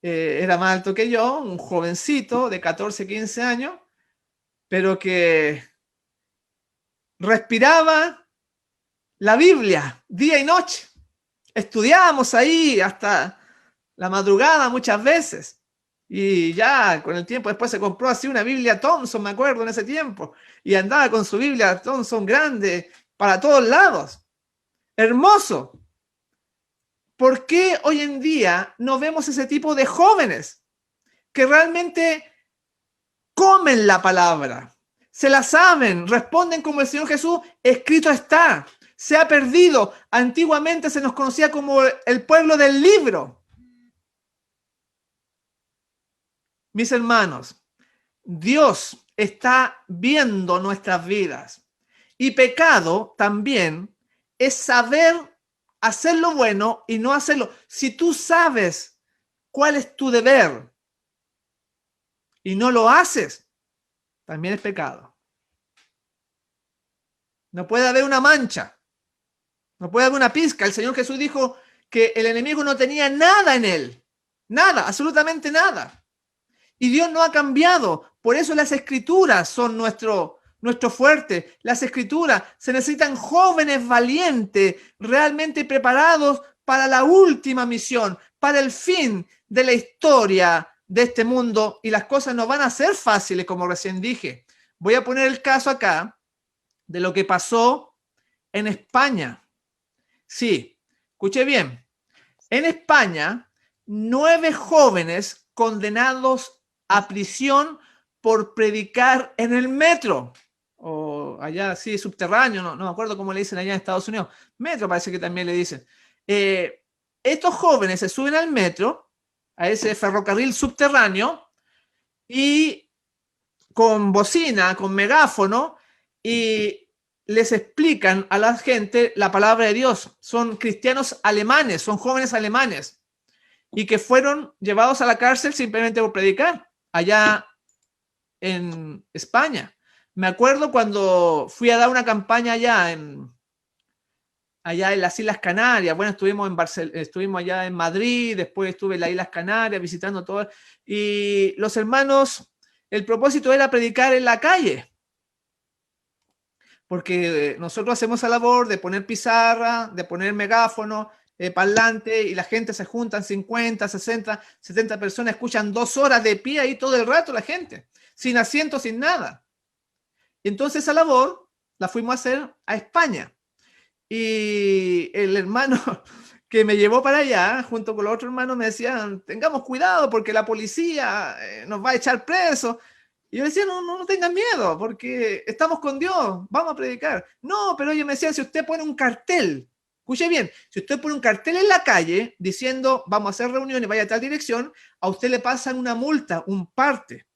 Speaker 4: era más alto que yo, un jovencito de 14, 15 años, pero que respiraba la Biblia día y noche. Estudiábamos ahí hasta la madrugada muchas veces. Y ya con el tiempo después se compró así una Biblia Thompson, me acuerdo, en ese tiempo. Y andaba con su Biblia Thompson grande para todos lados. Hermoso. ¿Por qué hoy en día no vemos ese tipo de jóvenes que realmente comen la palabra, se la saben, responden como el Señor Jesús, escrito está, se ha perdido? Antiguamente se nos conocía como el pueblo del libro. Mis hermanos, Dios está viendo nuestras vidas y pecado también es saber hacer lo bueno y no hacerlo. Si tú sabes cuál es tu deber y no lo haces, también es pecado. No puede haber una mancha, no puede haber una pizca. El Señor Jesús dijo que el enemigo no tenía nada en él, nada, absolutamente nada. Y Dios no ha cambiado. Por eso las escrituras son nuestro fuerte. Las escrituras, se necesitan jóvenes valientes, realmente preparados para la última misión, para el fin de la historia de este mundo. Y las cosas no van a ser fáciles, como recién dije. Voy a poner el caso acá de lo que pasó en España. Sí, escuché bien. En España, 9 jóvenes condenados a prisión por predicar en el metro, o allá sí, subterráneo, no me acuerdo cómo le dicen allá en Estados Unidos, metro parece que también le dicen. Estos jóvenes se suben al metro, a ese ferrocarril subterráneo, y con bocina, con megáfono, y les explican a la gente la palabra de Dios. Son cristianos alemanes, son jóvenes alemanes, y que fueron llevados a la cárcel simplemente por predicar allá en España. Me acuerdo cuando fui a dar una campaña allá en las Islas Canarias. Bueno, estuvimos allá en Madrid, después estuve en las Islas Canarias visitando todo. Y los hermanos, el propósito era predicar en la calle. Porque nosotros hacemos la labor de poner pizarra, de poner megáfono, parlante, y la gente se juntan 50, 60, 70 personas, escuchan 2 horas de pie ahí todo el rato la gente, sin asiento, sin nada. Entonces esa labor la fuimos a hacer a España. Y el hermano que me llevó para allá, junto con los otros hermanos, me decían, tengamos cuidado porque la policía nos va a echar presos. Y yo decía, no tengan miedo, porque estamos con Dios, vamos a predicar. No, pero ellos me decían, si usted pone un cartel, escuche bien, si usted pone un cartel en la calle diciendo, vamos a hacer reuniones, vaya a tal dirección, a usted le pasan una multa, un parte.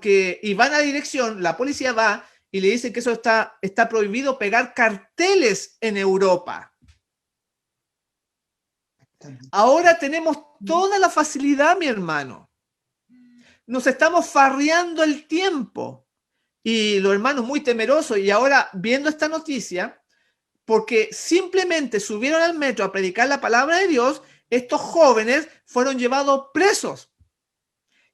Speaker 4: Y van a la dirección, la policía va y le dice que eso está prohibido pegar carteles en Europa. Ahora tenemos toda la facilidad, mi hermano. Nos estamos farreando el tiempo. Y los hermanos muy temerosos, y ahora viendo esta noticia, porque simplemente subieron al metro a predicar la palabra de Dios, estos jóvenes fueron llevados presos.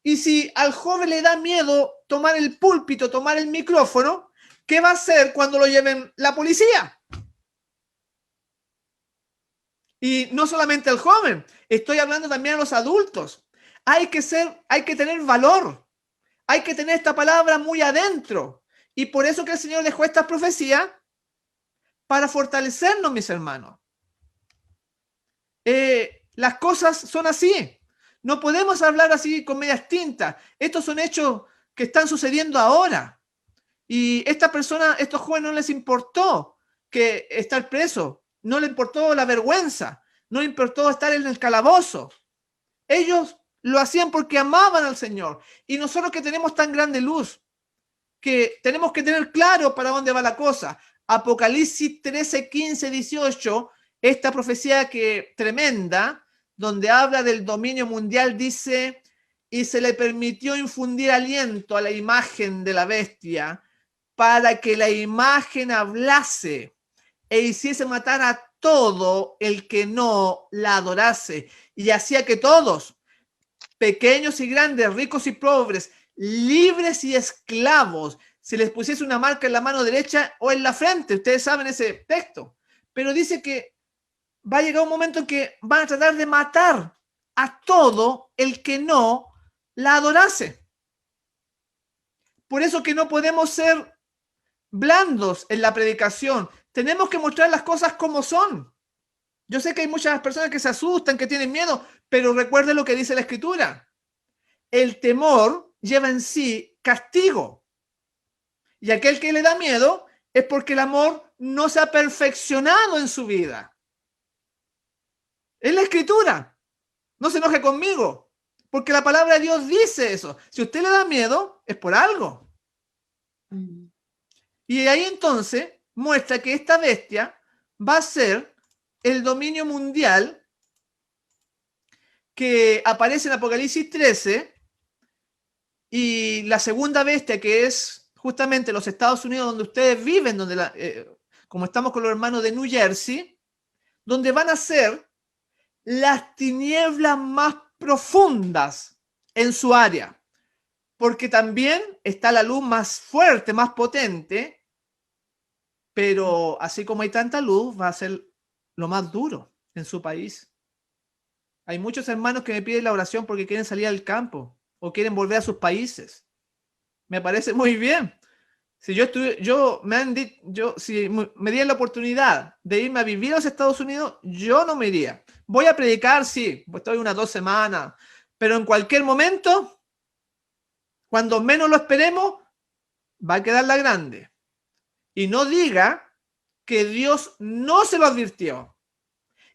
Speaker 4: Y si al joven le da miedo tomar el púlpito, tomar el micrófono, ¿qué va a hacer cuando lo lleven la policía? Y no solamente al joven, estoy hablando también a los adultos. Hay que tener valor. Hay que tener esta palabra muy adentro. Y por eso que el Señor dejó esta profecía para fortalecernos, mis hermanos. Las cosas son así. No podemos hablar así con medias tintas. Estos son hechos que están sucediendo ahora. Y estas personas, estos jóvenes, no les importó que estar presos. No les importó la vergüenza. No les importó estar en el calabozo. Ellos lo hacían porque amaban al Señor. Y nosotros que tenemos tan grande luz, que tenemos que tener claro para dónde va la cosa. Apocalipsis 13, 15, 18, esta profecía tremenda, donde habla del dominio mundial, dice, y se le permitió infundir aliento a la imagen de la bestia para que la imagen hablase e hiciese matar a todo el que no la adorase, y hacía que todos, pequeños y grandes, ricos y pobres, libres y esclavos, se les pusiese una marca en la mano derecha o en la frente. Ustedes saben ese texto. Pero dice que va a llegar un momento en que van a tratar de matar a todo el que no la adorase. Por eso que no podemos ser blandos en la predicación. Tenemos que mostrar las cosas como son. Yo sé que hay muchas personas que se asustan, que tienen miedo, pero recuerden lo que dice la Escritura. El temor lleva en sí castigo. Y aquel que le da miedo es porque el amor no se ha perfeccionado en su vida. Es la Escritura. No se enoje conmigo, porque la palabra de Dios dice eso. Si usted le da miedo, es por algo. Y ahí entonces muestra que esta bestia va a ser el dominio mundial que aparece en Apocalipsis 13, y la segunda bestia, que es justamente los Estados Unidos, donde ustedes viven, donde como estamos con los hermanos de New Jersey, donde van a ser las tinieblas más profundas en su área, porque también está la luz más fuerte, más potente, pero así como hay tanta luz, va a ser lo más duro en su país. Hay muchos hermanos que me piden la oración porque quieren salir al campo o quieren volver a sus países. Me parece muy bien. Si si me dieran la oportunidad de irme a vivir a los Estados Unidos, yo no me iría. Voy a predicar, sí, pues estoy unas 2 semanas, pero en cualquier momento, cuando menos lo esperemos, va a quedar la grande. Y no diga que Dios no se lo advirtió.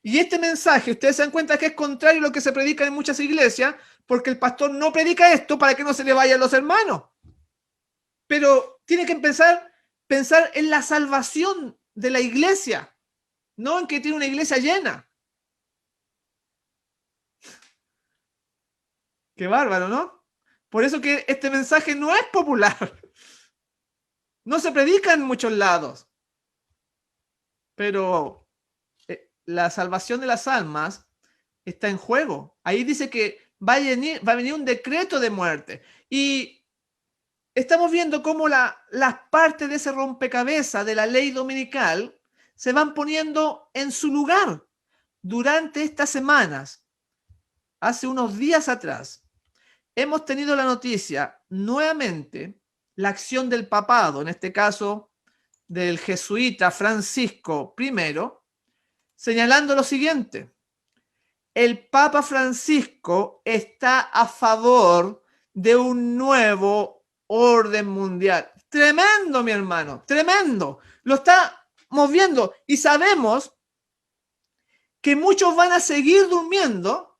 Speaker 4: Y este mensaje, ustedes se dan cuenta que es contrario a lo que se predica en muchas iglesias, porque el pastor no predica esto para que no se le vayan los hermanos. Pero tiene que pensar en la salvación de la iglesia, no en que tiene una iglesia llena. Qué bárbaro, ¿no? Por eso que este mensaje no es popular. No se predica en muchos lados. Pero la salvación de las almas está en juego. Ahí dice que va a venir un decreto de muerte. Y estamos viendo cómo las partes de ese rompecabezas de la ley dominical se van poniendo en su lugar durante estas semanas. Hace unos días atrás, hemos tenido la noticia, nuevamente, la acción del papado, en este caso del jesuita Francisco I, señalando lo siguiente: el Papa Francisco está a favor de un nuevo orden mundial. Tremendo, mi hermano, tremendo. Lo está moviendo y sabemos que muchos van a seguir durmiendo,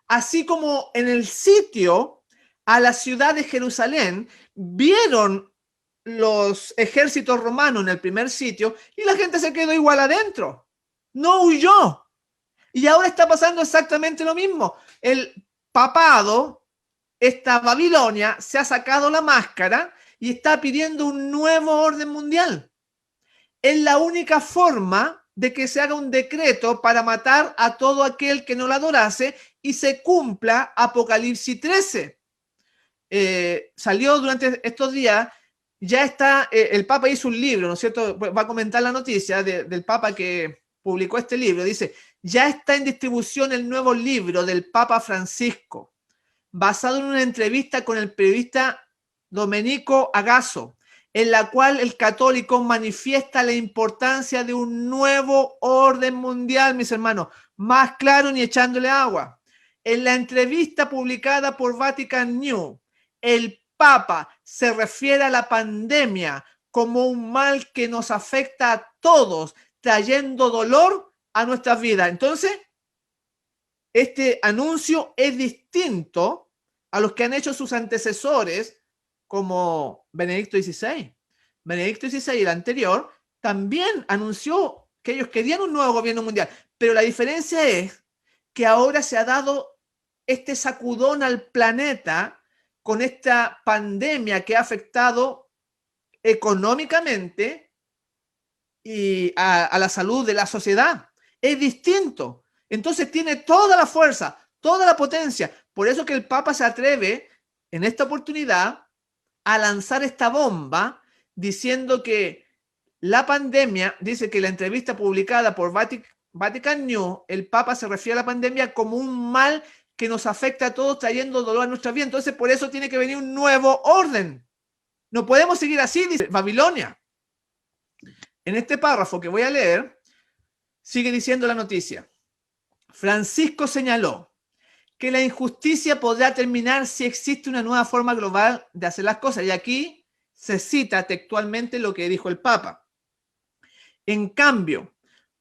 Speaker 4: así como en el sitio a la ciudad de Jerusalén vieron los ejércitos romanos en el primer sitio y la gente se quedó igual adentro. No huyó. Y ahora está pasando exactamente lo mismo. El papado, esta Babilonia, se ha sacado la máscara y está pidiendo un nuevo orden mundial. Es la única forma de que se haga un decreto para matar a todo aquel que no la adorase y se cumpla Apocalipsis 13. Salió durante estos días, ya está, el Papa hizo un libro, ¿no es cierto? Va a comentar la noticia del Papa que publicó este libro. Dice, ya está en distribución el nuevo libro del Papa Francisco, basado en una entrevista con el periodista Domenico Agasso, en la cual el católico manifiesta la importancia de un nuevo orden mundial, mis hermanos, más claro ni echándole agua. En la entrevista publicada por Vatican News, el Papa se refiere a la pandemia como un mal que nos afecta a todos, trayendo dolor a nuestras vidas. Entonces, este anuncio es distinto a los que han hecho sus antecesores, como Benedicto XVI. Benedicto XVI, el anterior, también anunció que ellos querían un nuevo gobierno mundial, pero la diferencia es que ahora se ha dado este sacudón al planeta con esta pandemia que ha afectado económicamente y a la salud de la sociedad. Es distinto. Entonces tiene toda la fuerza, toda la potencia. Por eso que el Papa se atreve en esta oportunidad a lanzar esta bomba diciendo que la pandemia, dice que la entrevista publicada por Vatican News, el Papa se refiere a la pandemia como un mal que nos afecta a todos, trayendo dolor a nuestra vida. Entonces, por eso tiene que venir un nuevo orden. No podemos seguir así, dice Babilonia. En este párrafo que voy a leer, sigue diciendo la noticia. Francisco señaló que la injusticia podrá terminar si existe una nueva forma global de hacer las cosas. Y aquí se cita textualmente lo que dijo el Papa. En cambio,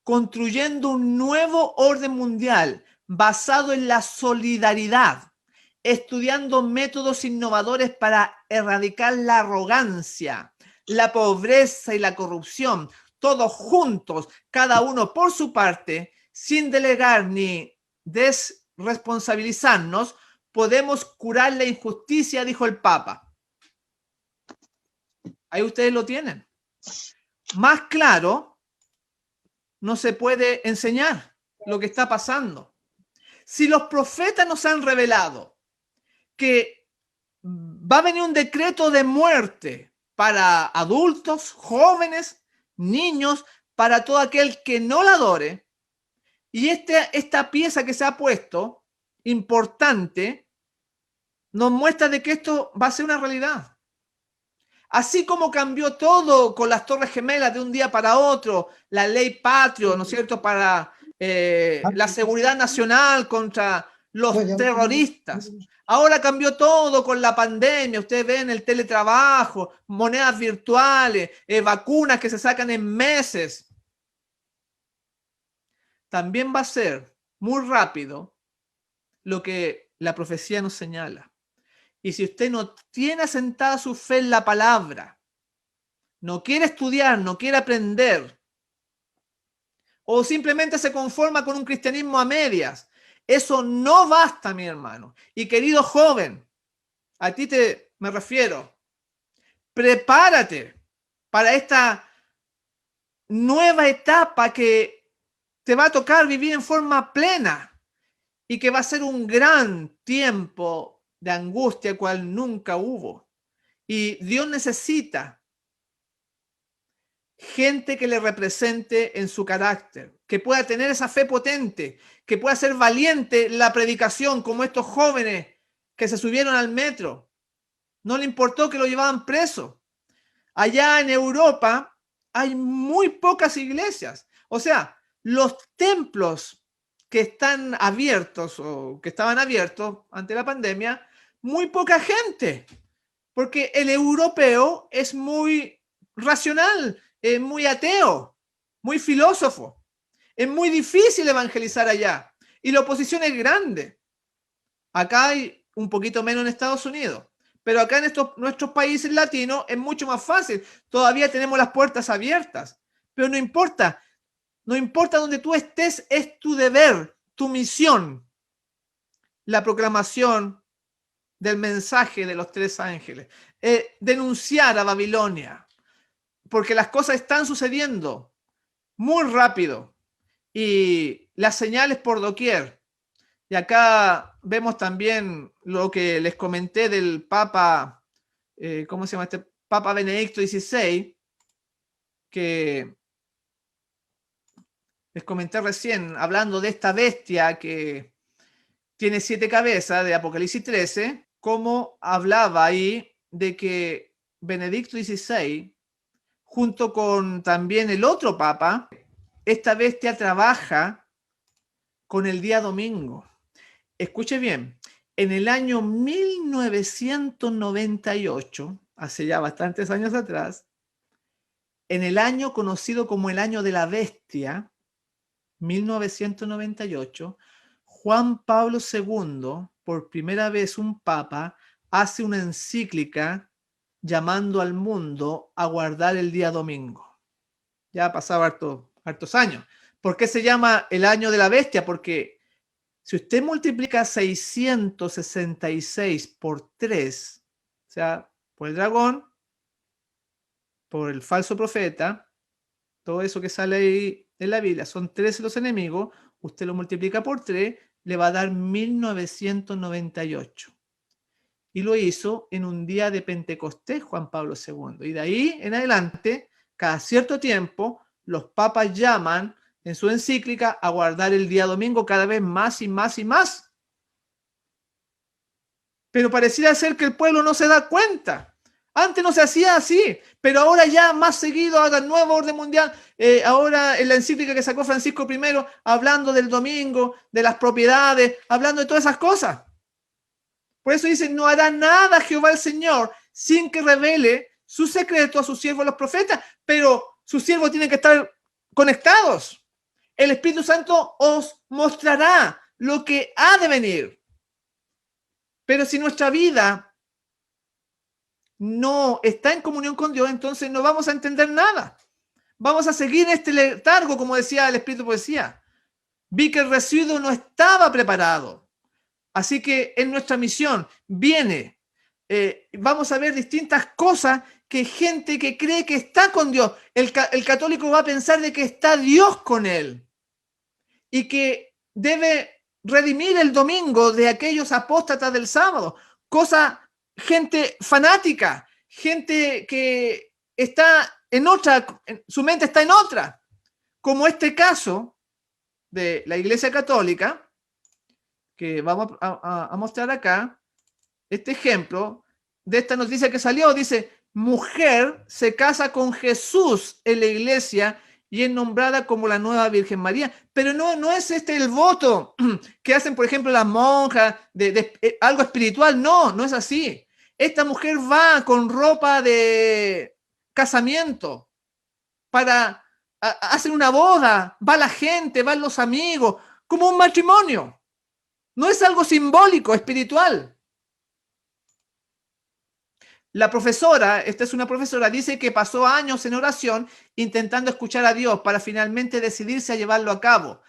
Speaker 4: construyendo un nuevo orden mundial basado en la solidaridad, estudiando métodos innovadores para erradicar la arrogancia, la pobreza y la corrupción, todos juntos, cada uno por su parte, sin delegar ni desresponsabilizarnos, podemos curar la injusticia, dijo el Papa. Ahí ustedes lo tienen. Más claro no se puede enseñar lo que está pasando. Si los profetas nos han revelado que va a venir un decreto de muerte para adultos, jóvenes, niños, para todo aquel que no la adore, y esta pieza que se ha puesto, importante, nos muestra de que esto va a ser una realidad. Así como cambió todo con las Torres Gemelas de un día para otro, la ley Patriot, ¿no es cierto?, para la seguridad nacional contra los terroristas. Ahora cambió todo con la pandemia. Ustedes ven el teletrabajo, monedas virtuales, vacunas que se sacan en meses. También va a ser muy rápido lo que la profecía nos señala. Y si usted no tiene asentada su fe en la palabra, no quiere estudiar, no quiere aprender, o simplemente se conforma con un cristianismo a medias, eso no basta, mi hermano. Y querido joven, a ti me refiero, prepárate para esta nueva etapa que te va a tocar vivir en forma plena y que va a ser un gran tiempo de angustia cual nunca hubo. Y Dios necesita gente que le represente en su carácter, que pueda tener esa fe potente, que pueda ser valiente en la predicación, como estos jóvenes que se subieron al metro. No le importó que lo llevaban preso. Allá en Europa hay muy pocas iglesias. O sea, los templos que están abiertos o que estaban abiertos ante la pandemia, muy poca gente, porque el europeo es muy racional, es muy ateo, muy filósofo. Es muy difícil evangelizar allá y la oposición es grande. Acá hay un poquito menos en Estados Unidos, pero acá en nuestros países latinos es mucho más fácil. Todavía tenemos las puertas abiertas, pero no importa. No importa donde tú estés, es tu deber, tu misión, la proclamación del mensaje de los tres ángeles, denunciar a Babilonia, porque las cosas están sucediendo muy rápido y las señales por doquier. Y acá vemos también lo que les comenté del Papa, ¿cómo se llama este? Papa Benedicto XVI, que Les comenté recién, hablando de esta bestia que tiene 7 cabezas de Apocalipsis 13, cómo hablaba ahí de que Benedicto XVI, junto con también el otro papa, esta bestia trabaja con el día domingo. Escuche bien, en el año 1998, hace ya bastantes años atrás, en el año conocido como el año de la bestia, 1998, Juan Pablo II, por primera vez un papa, hace una encíclica llamando al mundo a guardar el día domingo. Ya ha pasado hartos años. ¿Por qué se llama el año de la bestia? Porque si usted multiplica 666 por 3, o sea, por el dragón, por el falso profeta, todo eso que sale ahí en la Biblia, son 13 los enemigos, usted lo multiplica por 3, le va a dar 1998. Y lo hizo en un día de Pentecostés Juan Pablo II. Y de ahí en adelante, cada cierto tiempo, los papas llaman en su encíclica a guardar el día domingo cada vez más y más y más. Pero pareciera ser que el pueblo no se da cuenta. Antes no se hacía así, pero ahora ya más seguido, ahora el nuevo orden mundial, ahora en la encíclica que sacó Francisco I, hablando del domingo, de las propiedades, hablando de todas esas cosas. Por eso dice, no hará nada Jehová el Señor sin que revele su secreto a sus siervos los profetas, pero sus siervos tienen que estar conectados. El Espíritu Santo os mostrará lo que ha de venir. Pero si nuestra vida no está en comunión con Dios, entonces no vamos a entender nada. Vamos a seguir este letargo, como decía el Espíritu Poesía. Vi que el residuo no estaba preparado. Así que en nuestra misión viene, vamos a ver distintas cosas que gente que cree que está con Dios, el católico va a pensar de que está Dios con él y que debe redimir el domingo de aquellos apóstatas del sábado, gente fanática, gente que está en otra, su mente está en otra, como este caso de la Iglesia Católica, que vamos a mostrar acá, este ejemplo de esta noticia que salió, dice, mujer se casa con Jesús en la iglesia y es nombrada como la nueva Virgen María. Pero no es este el voto que hacen, por ejemplo, las monjas de algo espiritual. No es así. Esta mujer va con ropa de casamiento para hacer una boda. Va la gente, van los amigos, como un matrimonio. No es algo simbólico, espiritual. La profesora, esta es una profesora, dice que pasó años en oración intentando escuchar a Dios para finalmente decidirse a llevarlo a cabo.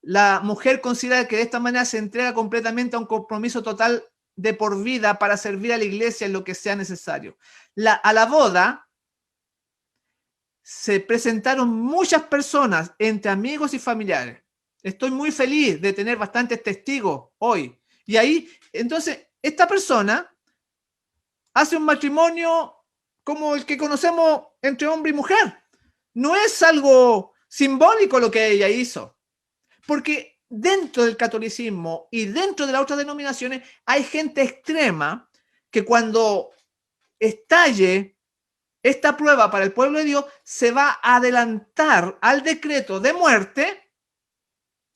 Speaker 4: La mujer considera que de esta manera se entrega completamente a un compromiso total de por vida para servir a la iglesia en lo que sea necesario. A la boda se presentaron muchas personas, entre amigos y familiares. Estoy muy feliz de tener bastantes testigos hoy. Y ahí, entonces, esta persona hace un matrimonio como el que conocemos entre hombre y mujer. No es algo simbólico lo que ella hizo. Porque dentro del catolicismo y dentro de las otras denominaciones hay gente extrema que cuando estalle esta prueba para el pueblo de Dios se va a adelantar al decreto de muerte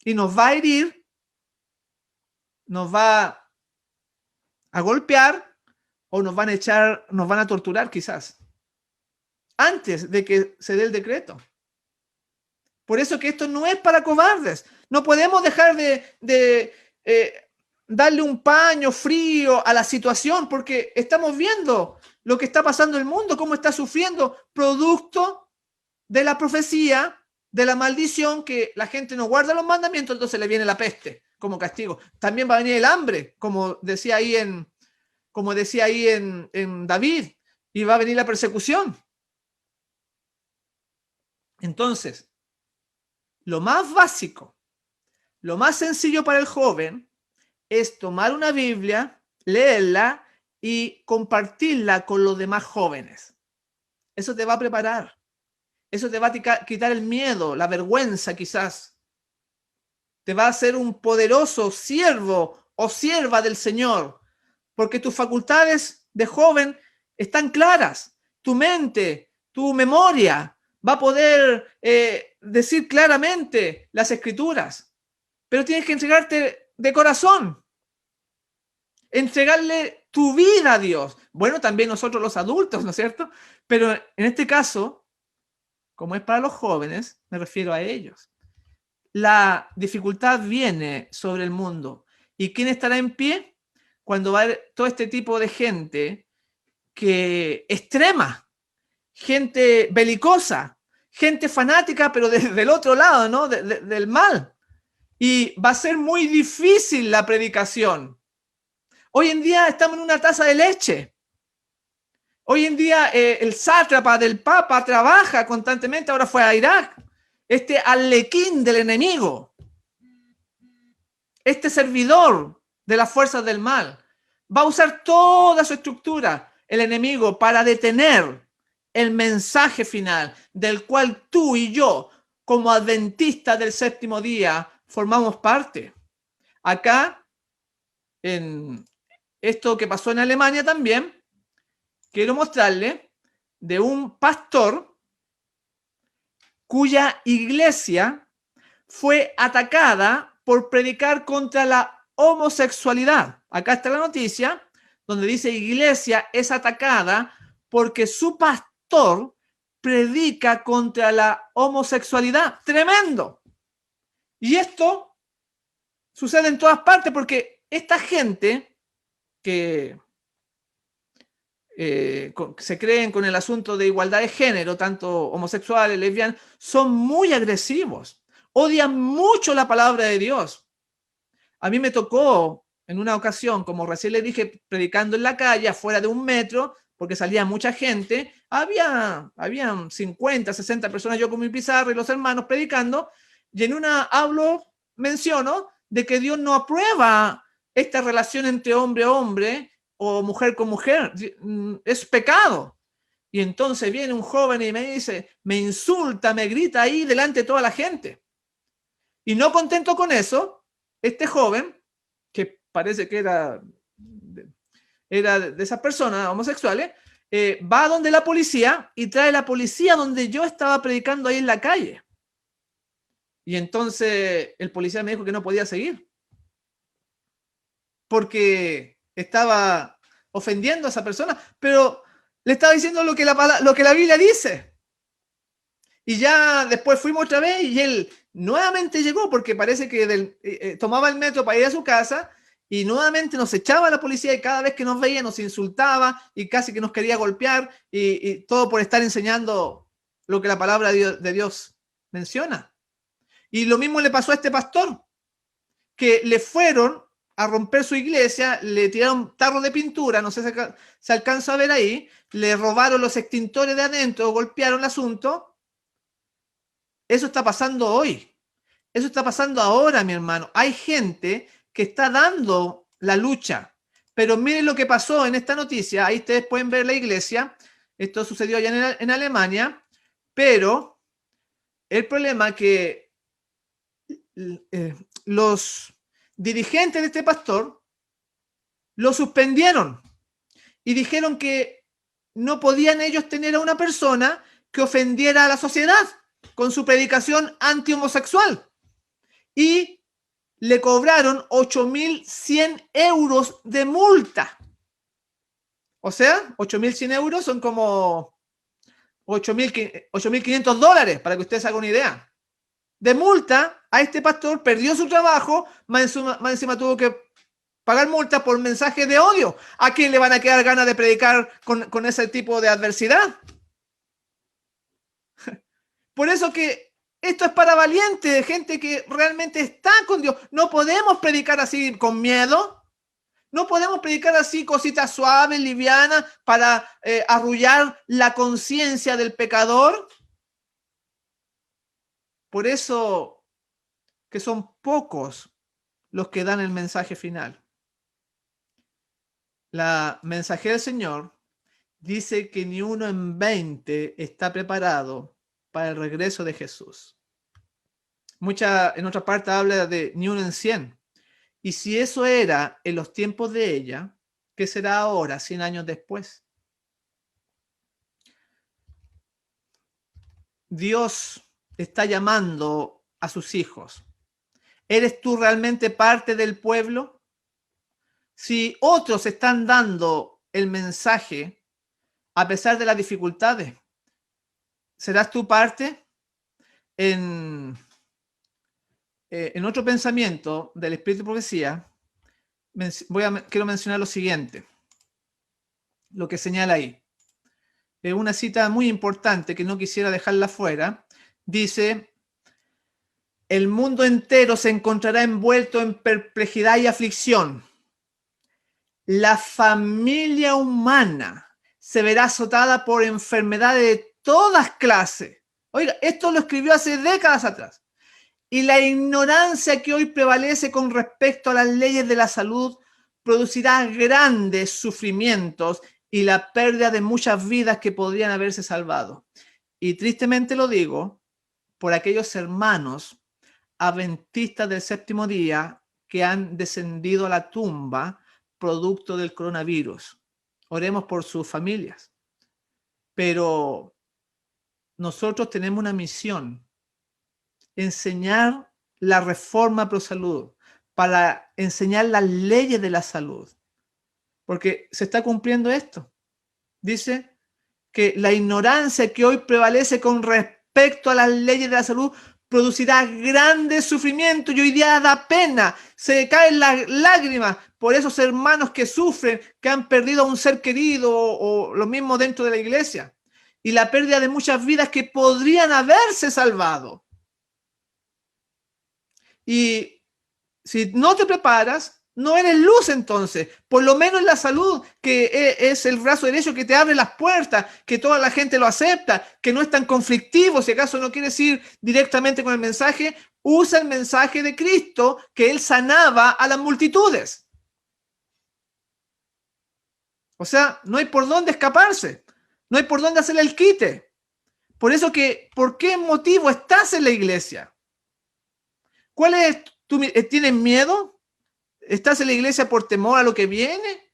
Speaker 4: y nos va a herir, nos va a golpear o nos van a torturar quizás antes de que se dé el decreto. Por eso que esto no es para cobardes. No podemos dejar de darle un paño frío a la situación porque estamos viendo lo que está pasando en el mundo, cómo está sufriendo producto de la profecía, de la maldición, que la gente no guarda los mandamientos, entonces le viene la peste como castigo. También va a venir el hambre, como decía ahí en David, y va a venir la persecución. Entonces, lo más básico, lo más sencillo para el joven es tomar una Biblia, leerla y compartirla con los demás jóvenes. Eso te va a preparar. Eso te va a quitar el miedo, la vergüenza quizás. te va a hacer un poderoso siervo o sierva del Señor, porque tus facultades de joven están claras, tu mente, tu memoria va a poder decir claramente las escrituras, pero tienes que entregarte de corazón, entregarle tu vida a Dios. Bueno, también nosotros los adultos, ¿no es cierto? Pero en este caso, como es para los jóvenes, me refiero a ellos. La dificultad viene sobre el mundo. ¿Y quién estará en pie? Cuando va a haber todo este tipo de gente que extrema, gente belicosa, gente fanática, pero del otro lado, ¿no? Del mal. Y va a ser muy difícil la predicación. Hoy en día estamos en una taza de leche. Hoy en día el sátrapa del Papa trabaja constantemente, ahora fue a Irak. Este arlequín del enemigo, este servidor de las fuerzas del mal, va a usar toda su estructura, el enemigo, para detener el mensaje final del cual tú y yo, como adventistas del séptimo día, formamos parte. Acá, en esto que pasó en Alemania también, quiero mostrarle de un pastor cuya iglesia fue atacada por predicar contra la homosexualidad. Acá está la noticia donde dice: iglesia es atacada porque su pastor predica contra la homosexualidad. Tremendo. Y esto sucede en todas partes porque esta gente que se creen con el asunto de igualdad de género, tanto homosexuales, lesbianas, son muy agresivos, odian mucho la palabra de Dios. A mí me tocó en una ocasión, como recién le dije, predicando en la calle, afuera de un metro, porque salía mucha gente, habían 50, 60 personas, yo con mi pizarra y los hermanos predicando, y en una menciono de que Dios no aprueba esta relación entre hombre a hombre, o mujer con mujer, es pecado. Y entonces viene un joven y me dice, me insulta, me grita ahí delante de toda la gente. Y no contento con eso, este joven, que parece que era de esas personas homosexuales, va donde la policía y trae la policía donde yo estaba predicando ahí en la calle. Y entonces el policía me dijo que no podía seguir, porque estaba ofendiendo a esa persona, pero le estaba diciendo lo que la Biblia dice. Y ya después fuimos otra vez y él nuevamente llegó, porque parece que tomaba el metro para ir a su casa y nuevamente nos echaba a la policía y cada vez que nos veía nos insultaba y casi que nos quería golpear y todo por estar enseñando lo que la palabra de Dios menciona. Y lo mismo le pasó a este pastor, que le fueron a romper su iglesia, le tiraron tarros de pintura, no sé si se alcanza a ver ahí, le robaron los extintores de adentro, golpearon el asunto. Eso está pasando hoy. Eso está pasando ahora, mi hermano. Hay gente que está dando la lucha. Pero miren lo que pasó en esta noticia. Ahí ustedes pueden ver la iglesia. Esto sucedió allá en Alemania. Pero el problema es que los dirigentes de este pastor lo suspendieron y dijeron que no podían ellos tener a una persona que ofendiera a la sociedad con su predicación anti-homosexual. Y le cobraron 8.100 euros de multa. O sea, 8.100 euros son como 8.500 dólares, para que ustedes hagan una idea. De multa a este pastor, perdió su trabajo, más encima tuvo que pagar multa por mensajes de odio. ¿A quién le van a quedar ganas de predicar con ese tipo de adversidad? Por eso que esto es para valientes, gente que realmente está con Dios. No podemos predicar así con miedo. No podemos predicar así cositas suaves, livianas, para arrullar la conciencia del pecador. Por eso que son pocos los que dan el mensaje final. La mensajera del Señor dice que ni uno en 20 está preparado para el regreso de Jesús. En otra parte habla de ni uno en 100. Y si eso era en los tiempos de ella, ¿qué será ahora, 100 años después? Dios está llamando a sus hijos. ¿Eres tú realmente parte del pueblo? Si otros están dando el mensaje a pesar de las dificultades, ¿serás tú parte? En otro pensamiento del Espíritu de Profecía, quiero mencionar lo siguiente, lo que señala ahí. Es una cita muy importante que no quisiera dejarla fuera. Dice: el mundo entero se encontrará envuelto en perplejidad y aflicción. La familia humana se verá azotada por enfermedades de todas clases. Oiga, esto lo escribió hace décadas atrás. Y la ignorancia que hoy prevalece con respecto a las leyes de la salud producirá grandes sufrimientos y la pérdida de muchas vidas que podrían haberse salvado. Y tristemente lo digo por aquellos hermanos adventistas del séptimo día que han descendido a la tumba producto del coronavirus. Oremos por sus familias. Pero nosotros tenemos una misión: enseñar la reforma pro salud, para enseñar las leyes de la salud. Porque se está cumpliendo esto. Dice que la ignorancia que hoy prevalece con respecto a las leyes de la salud producirá grandes sufrimientos, y hoy día da pena, se caen las lágrimas por esos hermanos que sufren, que han perdido a un ser querido, o lo mismo dentro de la iglesia, y la pérdida de muchas vidas que podrían haberse salvado. Y si no te preparas, no eres luz entonces, por lo menos en la salud, que es el brazo derecho que te abre las puertas, que toda la gente lo acepta, que no es tan conflictivo. Si acaso no quieres ir directamente con el mensaje, usa el mensaje de Cristo, que Él sanaba a las multitudes. O sea, no hay por dónde escaparse, no hay por dónde hacer el quite. Por eso ¿por qué motivo estás en la iglesia? ¿Cuál es? ¿Tienes miedo? ¿Estás en la iglesia por temor a lo que viene?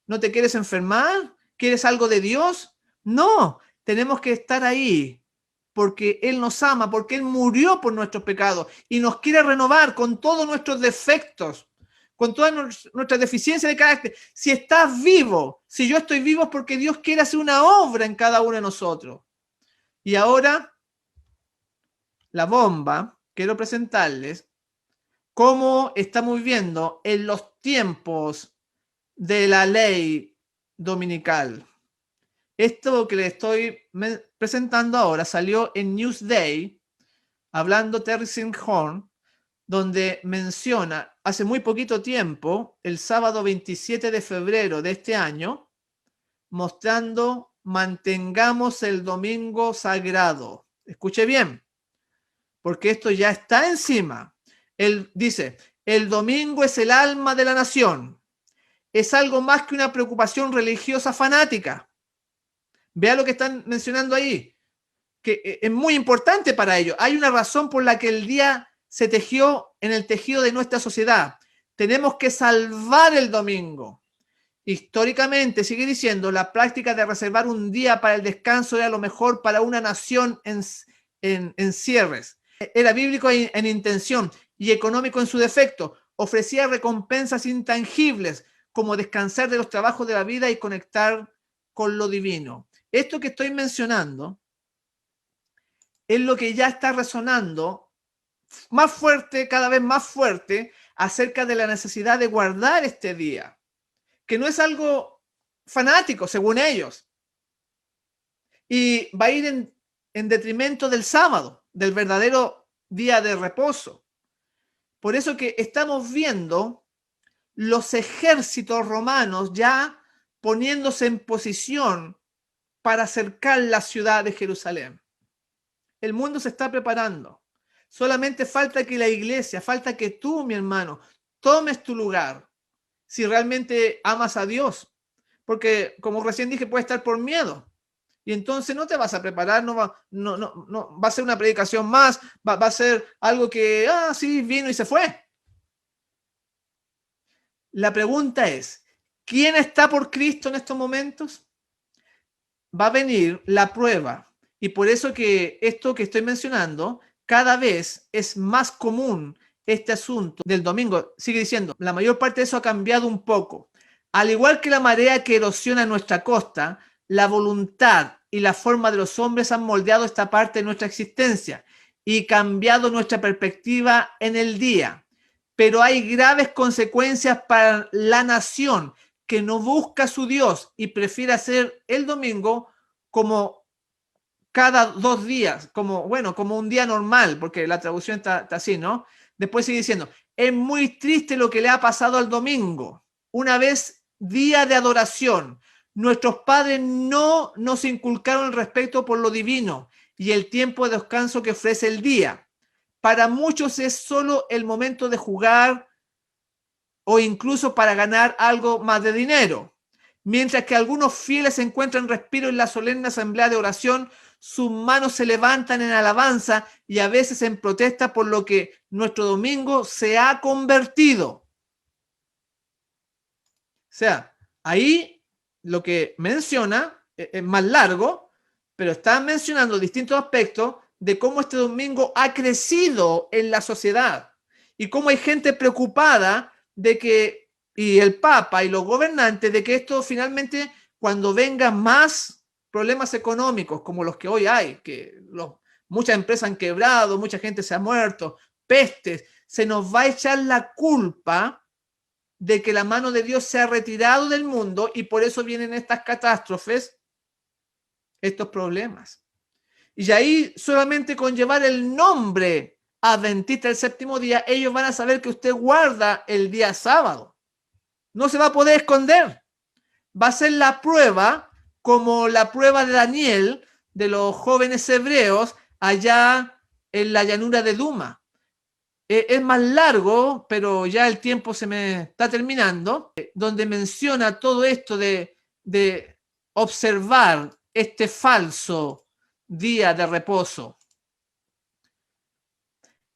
Speaker 4: ¿No te quieres enfermar? ¿Quieres algo de Dios? No, tenemos que estar ahí porque Él nos ama, porque Él murió por nuestros pecados y nos quiere renovar con todos nuestros defectos, con todas nuestras deficiencias de carácter. Si estás vivo, si yo estoy vivo, es porque Dios quiere hacer una obra en cada uno de nosotros. Y ahora, la bomba, quiero presentarles cómo estamos viviendo en los tiempos de la ley dominical. Esto que le estoy presentando ahora salió en Newsday, hablando Terry Singhorn, donde menciona hace muy poquito tiempo, el sábado 27 de febrero de este año, mostrando: mantengamos el domingo sagrado. Escuche bien, porque esto ya está encima. Él dice: el domingo es el alma de la nación. Es algo más que una preocupación religiosa fanática. Vea lo que están mencionando ahí, que es muy importante para ellos. Hay una razón por la que el día se tejió en el tejido de nuestra sociedad. Tenemos que salvar el domingo. Históricamente, sigue diciendo, la práctica de reservar un día para el descanso era lo mejor para una nación en cierres. Era bíblico en intención y económico en su defecto. Ofrecía recompensas intangibles, como descansar de los trabajos de la vida y conectar con lo divino. Esto que estoy mencionando es lo que ya está resonando más fuerte, cada vez más fuerte, acerca de la necesidad de guardar este día, que no es algo fanático, según ellos, y va a ir en detrimento del sábado, del verdadero día de reposo. Por eso que estamos viendo los ejércitos romanos ya poniéndose en posición para acercar la ciudad de Jerusalén. El mundo se está preparando. Solamente falta que la iglesia, falta que tú, mi hermano, tomes tu lugar, si realmente amas a Dios. Porque, como recién dije, puede estar por miedo. y entonces no te vas a preparar, no va a ser una predicación más, va a ser algo que, sí, vino y se fue. La pregunta es, ¿quién está por Cristo en estos momentos? Va a venir la prueba, y por eso que esto que estoy mencionando, cada vez es más común este asunto del domingo. Sigue diciendo, la mayor parte de eso ha cambiado un poco. Al igual que la marea que erosiona nuestra costa, la voluntad y la forma de los hombres han moldeado esta parte de nuestra existencia y cambiado nuestra perspectiva en el día. Pero hay graves consecuencias para la nación que no busca a su Dios y prefiere hacer el domingo como cada 2 días, como un día normal, porque la traducción está así, ¿no? Después sigue diciendo, es muy triste lo que le ha pasado al domingo. Una vez día de adoración, nuestros padres no nos inculcaron el respeto por lo divino y el tiempo de descanso que ofrece el día. Para muchos es solo el momento de jugar o incluso para ganar algo más de dinero. Mientras que algunos fieles encuentran respiro en la solemne asamblea de oración, sus manos se levantan en alabanza y a veces en protesta por lo que nuestro domingo se ha convertido. O sea, ahí lo que menciona es más largo, pero está mencionando distintos aspectos de cómo este domingo ha crecido en la sociedad y cómo hay gente preocupada de que, y el Papa y los gobernantes, de que esto finalmente, cuando vengan más problemas económicos como los que hoy hay, que muchas empresas han quebrado, mucha gente se ha muerto, pestes, se nos va a echar la culpa de que la mano de Dios se ha retirado del mundo y por eso vienen estas catástrofes, estos problemas. Y ahí solamente con llevar el nombre adventista del séptimo día, ellos van a saber que usted guarda el día sábado. No se va a poder esconder. Va a ser la prueba, como la prueba de Daniel, de los jóvenes hebreos, allá en la llanura de Duma. Es más largo, pero ya el tiempo se me está terminando, donde menciona todo esto de observar este falso día de reposo.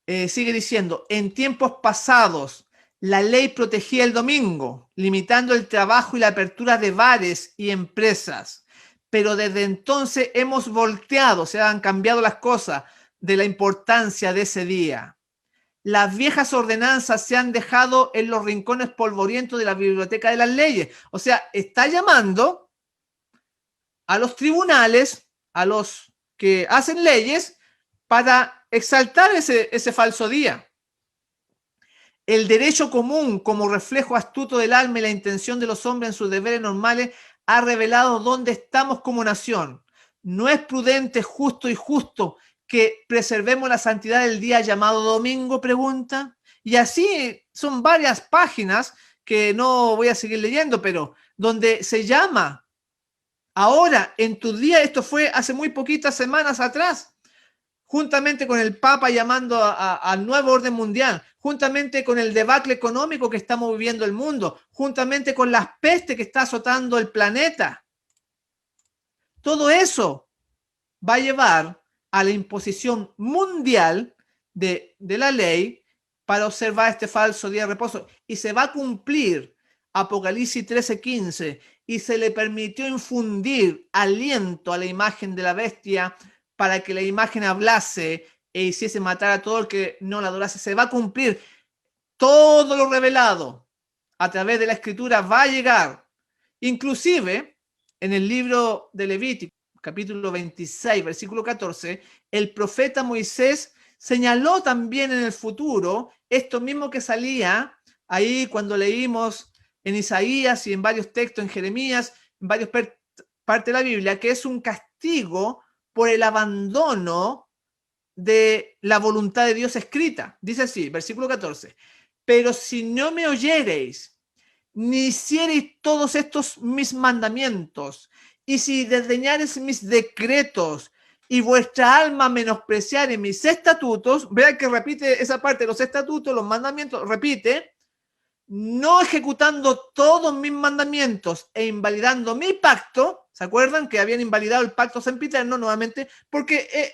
Speaker 4: Sigue diciendo, en tiempos pasados, la ley protegía el domingo, limitando el trabajo y la apertura de bares y empresas. Pero desde entonces hemos volteado, se han cambiado las cosas de la importancia de ese día. Las viejas ordenanzas se han dejado en los rincones polvorientos de la biblioteca de las leyes. O sea, está llamando a los tribunales, a los que hacen leyes, para exaltar ese falso día. El derecho común, como reflejo astuto del alma y la intención de los hombres en sus deberes normales, ha revelado dónde estamos como nación. No es prudente, justo y justo que preservemos la santidad del día llamado domingo, pregunta. Y así son varias páginas que no voy a seguir leyendo, pero donde se llama ahora en tu día, esto fue hace muy poquitas semanas atrás, juntamente con el Papa llamando al nuevo orden mundial, juntamente con el debacle económico que estamos viviendo el mundo, juntamente con las pestes que está azotando el planeta. Todo eso va a llevar a la imposición mundial de la ley para observar este falso día de reposo. Y se va a cumplir Apocalipsis 13:15, y se le permitió infundir aliento a la imagen de la bestia para que la imagen hablase e hiciese matar a todo el que no la adorase. Se va a cumplir todo lo revelado a través de la escritura, va a llegar. Inclusive, en el libro de Levítico, capítulo 26, versículo 14, el profeta Moisés señaló también en el futuro esto mismo que salía ahí cuando leímos en Isaías y en varios textos, en Jeremías, en varias partes de la Biblia, que es un castigo por el abandono de la voluntad de Dios escrita. Dice así, versículo 14, pero si no me oyereis, ni hiciereis todos estos mis mandamientos, y si desdeñareis mis decretos, y vuestra alma menospreciare mis estatutos, vean que repite esa parte, los estatutos, los mandamientos, repite, no ejecutando todos mis mandamientos e invalidando mi pacto, ¿Se acuerdan que habían invalidado el pacto sempiterno nuevamente? Porque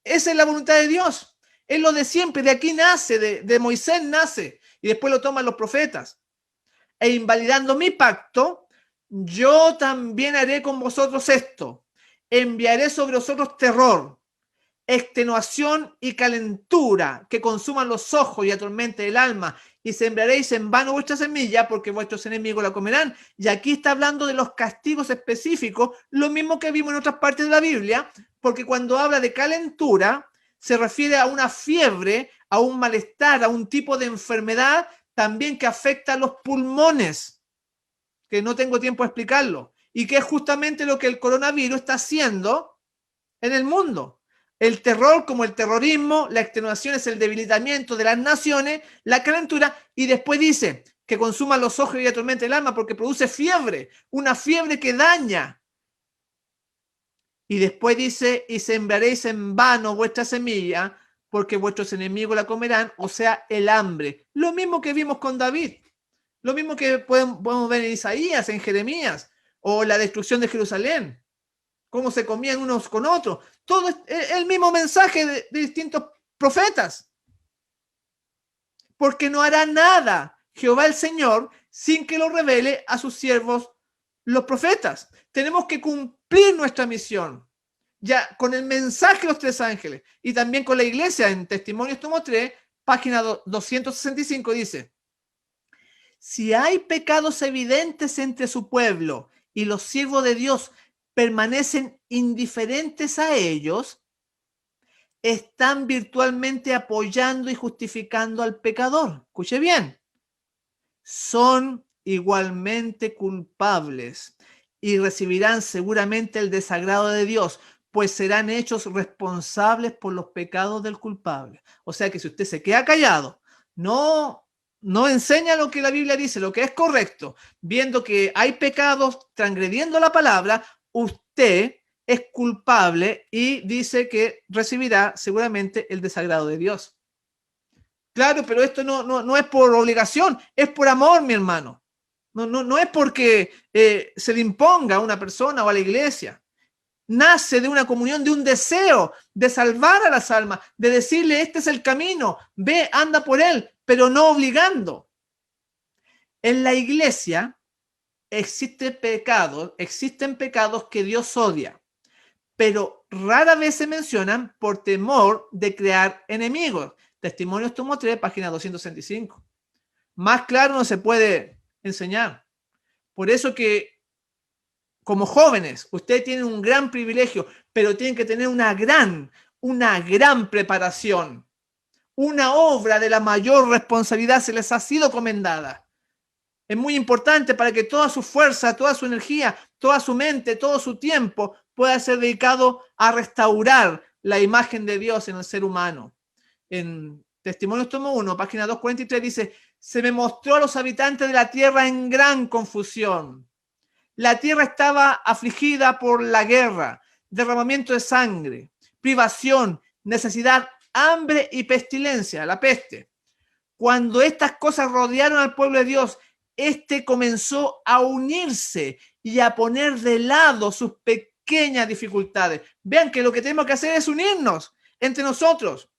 Speaker 4: esa es la voluntad de Dios. Es lo de siempre, de aquí nace, de Moisés nace, y después lo toman los profetas. E invalidando mi pacto, yo también haré con vosotros esto. Enviaré sobre vosotros terror, extenuación y calentura que consuman los ojos y atormente el alma, y sembraréis en vano vuestra semilla porque vuestros enemigos la comerán. Y aquí está hablando de los castigos específicos, lo mismo que vimos en otras partes de la Biblia, porque cuando habla de calentura se refiere a una fiebre, a un malestar, a un tipo de enfermedad también que afecta a los pulmones, que no tengo tiempo de explicarlo, y que es justamente lo que el coronavirus está haciendo en el mundo. El terror, como el terrorismo, la extenuación es el debilitamiento de las naciones, la calentura, y después dice que consuma los ojos y atormente el alma porque produce fiebre, una fiebre que daña. Y después dice, y sembraréis en vano vuestra semilla porque vuestros enemigos la comerán, o sea, el hambre. Lo mismo que vimos con David, lo mismo que podemos ver en Isaías, en Jeremías, o la destrucción de Jerusalén, cómo se comían unos con otros. Todo es el mismo mensaje de distintos profetas. Porque no hará nada Jehová el Señor sin que lo revele a sus siervos los profetas. Tenemos que cumplir nuestra misión. Ya con el mensaje de los tres ángeles y también con la iglesia en Testimonios tomo 3, página 265 dice: si hay pecados evidentes entre su pueblo y los siervos de Dios permanecen indiferentes a ellos, están virtualmente apoyando y justificando al pecador. Escuche bien. Son igualmente culpables y recibirán seguramente el desagrado de Dios, pues serán hechos responsables por los pecados del culpable. O sea que si usted se queda callado, no enseña lo que la Biblia dice, lo que es correcto, viendo que hay pecados transgrediendo la palabra, usted es culpable y dice que recibirá seguramente el desagrado de Dios. Claro, pero esto no es por obligación, es por amor, mi hermano. No es porque se le imponga a una persona o a la iglesia. Nace de una comunión, de un deseo de salvar a las almas, de decirle, este es el camino, ve, anda por él, pero no obligando. En la iglesia existen pecados que Dios odia, pero rara vez se mencionan por temor de crear enemigos. Testimonios tomo 3, página 265. Más claro no se puede enseñar. Por eso que como jóvenes, ustedes tienen un gran privilegio, pero tienen que tener una gran preparación. Una obra de la mayor responsabilidad se les ha sido encomendada. Es muy importante para que toda su fuerza, toda su energía, toda su mente, todo su tiempo pueda ser dedicado a restaurar la imagen de Dios en el ser humano. En Testimonios tomo 1, página 243 dice: se me mostró a los habitantes de la tierra en gran confusión. La tierra estaba afligida por la guerra, derramamiento de sangre, privación, necesidad, hambre y pestilencia, la peste. Cuando estas cosas rodearon al pueblo de Dios, este comenzó a unirse y a poner de lado sus pequeñas dificultades. Vean que lo que tenemos que hacer es unirnos entre nosotros.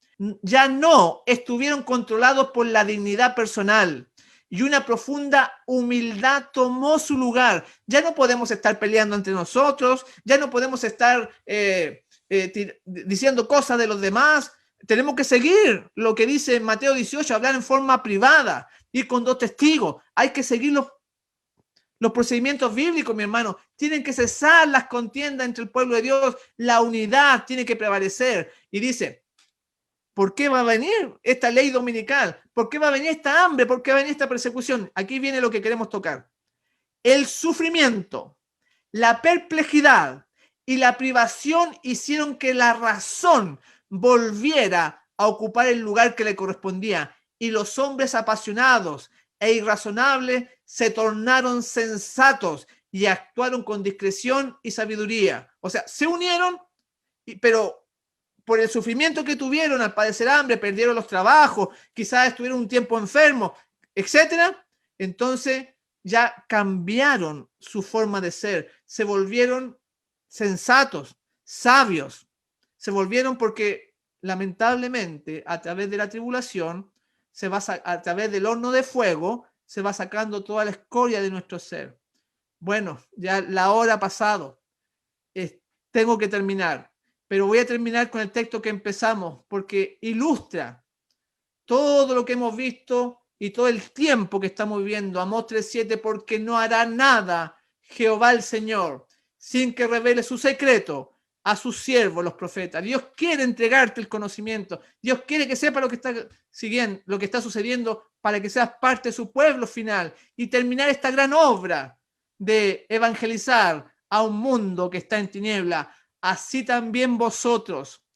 Speaker 4: Ya no estuvieron controlados por la dignidad personal y una profunda humildad tomó su lugar. Ya no podemos estar peleando entre nosotros, ya no podemos estar diciendo cosas de los demás. Tenemos que seguir lo que dice Mateo 18, hablar en forma privada, ir con 2 testigos. Hay que seguir los procedimientos bíblicos, mi hermano. Tienen que cesar las contiendas entre el pueblo de Dios. La unidad tiene que prevalecer. Y dice, ¿por qué va a venir esta ley dominical? ¿Por qué va a venir esta hambre? ¿Por qué va a venir esta persecución? Aquí viene lo que queremos tocar. El sufrimiento, la perplejidad y la privación hicieron que la razón volviera a ocupar el lugar que le correspondía, y los hombres apasionados e irrazonables se tornaron sensatos y actuaron con discreción y sabiduría. O sea, se unieron, pero por el sufrimiento que tuvieron al padecer hambre, perdieron los trabajos, quizás estuvieron un tiempo enfermos, etcétera. Entonces ya cambiaron su forma de ser, se volvieron sensatos, sabios. Se volvieron porque lamentablemente a través de la tribulación, a través del horno de fuego, se va sacando toda la escoria de nuestro ser. Bueno, ya la hora ha pasado. Tengo que terminar, pero voy a terminar con el texto que empezamos porque ilustra todo lo que hemos visto y todo el tiempo que estamos viviendo. Amós 3:7, porque no hará nada Jehová el Señor sin que revele su secreto a sus siervos, los profetas. Dios quiere entregarte el conocimiento. Dios quiere que sepa lo que está siguiendo, lo que está sucediendo, para que seas parte de su pueblo final y terminar esta gran obra de evangelizar a un mundo que está en tiniebla. Así también vosotros,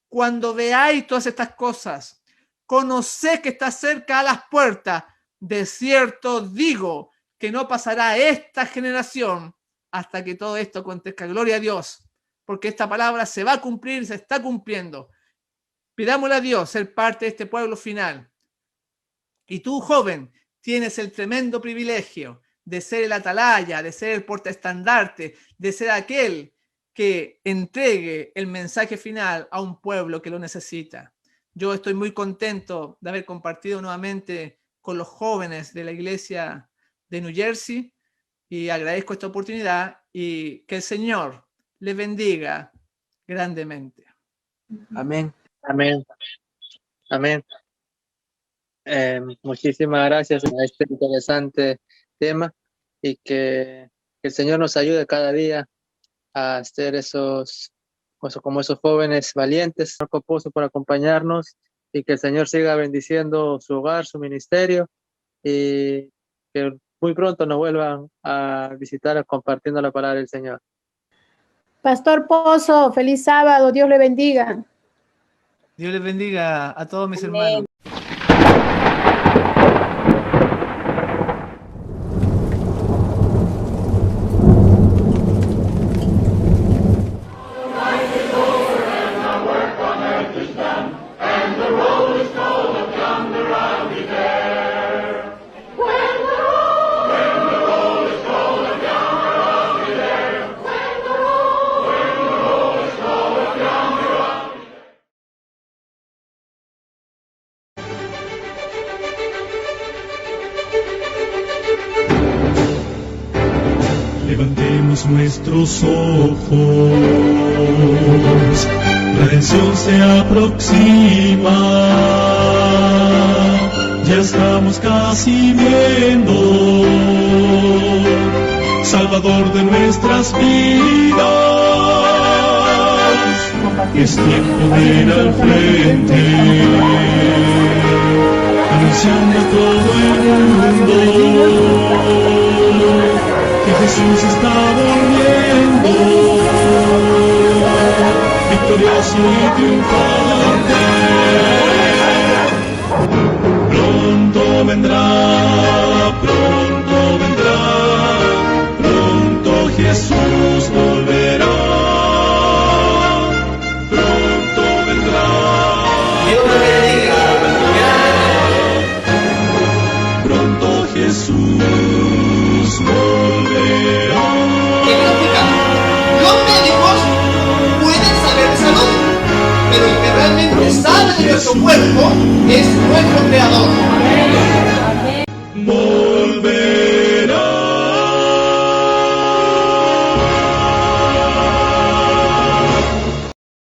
Speaker 4: cuando veáis todas estas cosas, conoced que está cerca a las puertas. De cierto digo que no pasará esta generación hasta que todo esto acontezca. Gloria a Dios, porque esta palabra se va a cumplir, se está cumpliendo. Pidámosle a Dios ser parte de este pueblo final. Y tú, joven, tienes el tremendo privilegio de ser el atalaya, de ser el portaestandarte, de ser aquel que entregue el mensaje final a un pueblo que lo necesita. Yo estoy muy contento de haber compartido nuevamente con los jóvenes de la iglesia de New Jersey y agradezco esta oportunidad y que el Señor les bendiga grandemente.
Speaker 1: Amén. Amén. Amén. Muchísimas gracias a este interesante tema y que el Señor nos ayude cada día a ser como esos jóvenes valientes. Marco Pozo por acompañarnos y que el Señor siga bendiciendo su hogar, su ministerio y que muy pronto nos vuelvan a visitar compartiendo la palabra del Señor.
Speaker 3: Pastor Pozo, feliz sábado, Dios le bendiga.
Speaker 4: Dios les bendiga a todos mis hermanos.
Speaker 5: Levantemos nuestros ojos, la redención se aproxima, ya estamos casi viendo, Salvador de nuestras vidas, es tiempo de ir al frente, anunciando a todo el mundo, que Jesús está volviendo, victorioso y triunfante. Pronto vendrá, pronto Jesús volverá, pronto vendrá.
Speaker 4: Dios bendiga.
Speaker 5: Pronto Jesús volverá.
Speaker 6: Significa, los médicos pueden saber de salud, pero el que realmente sabe de nuestro cuerpo es nuestro Creador.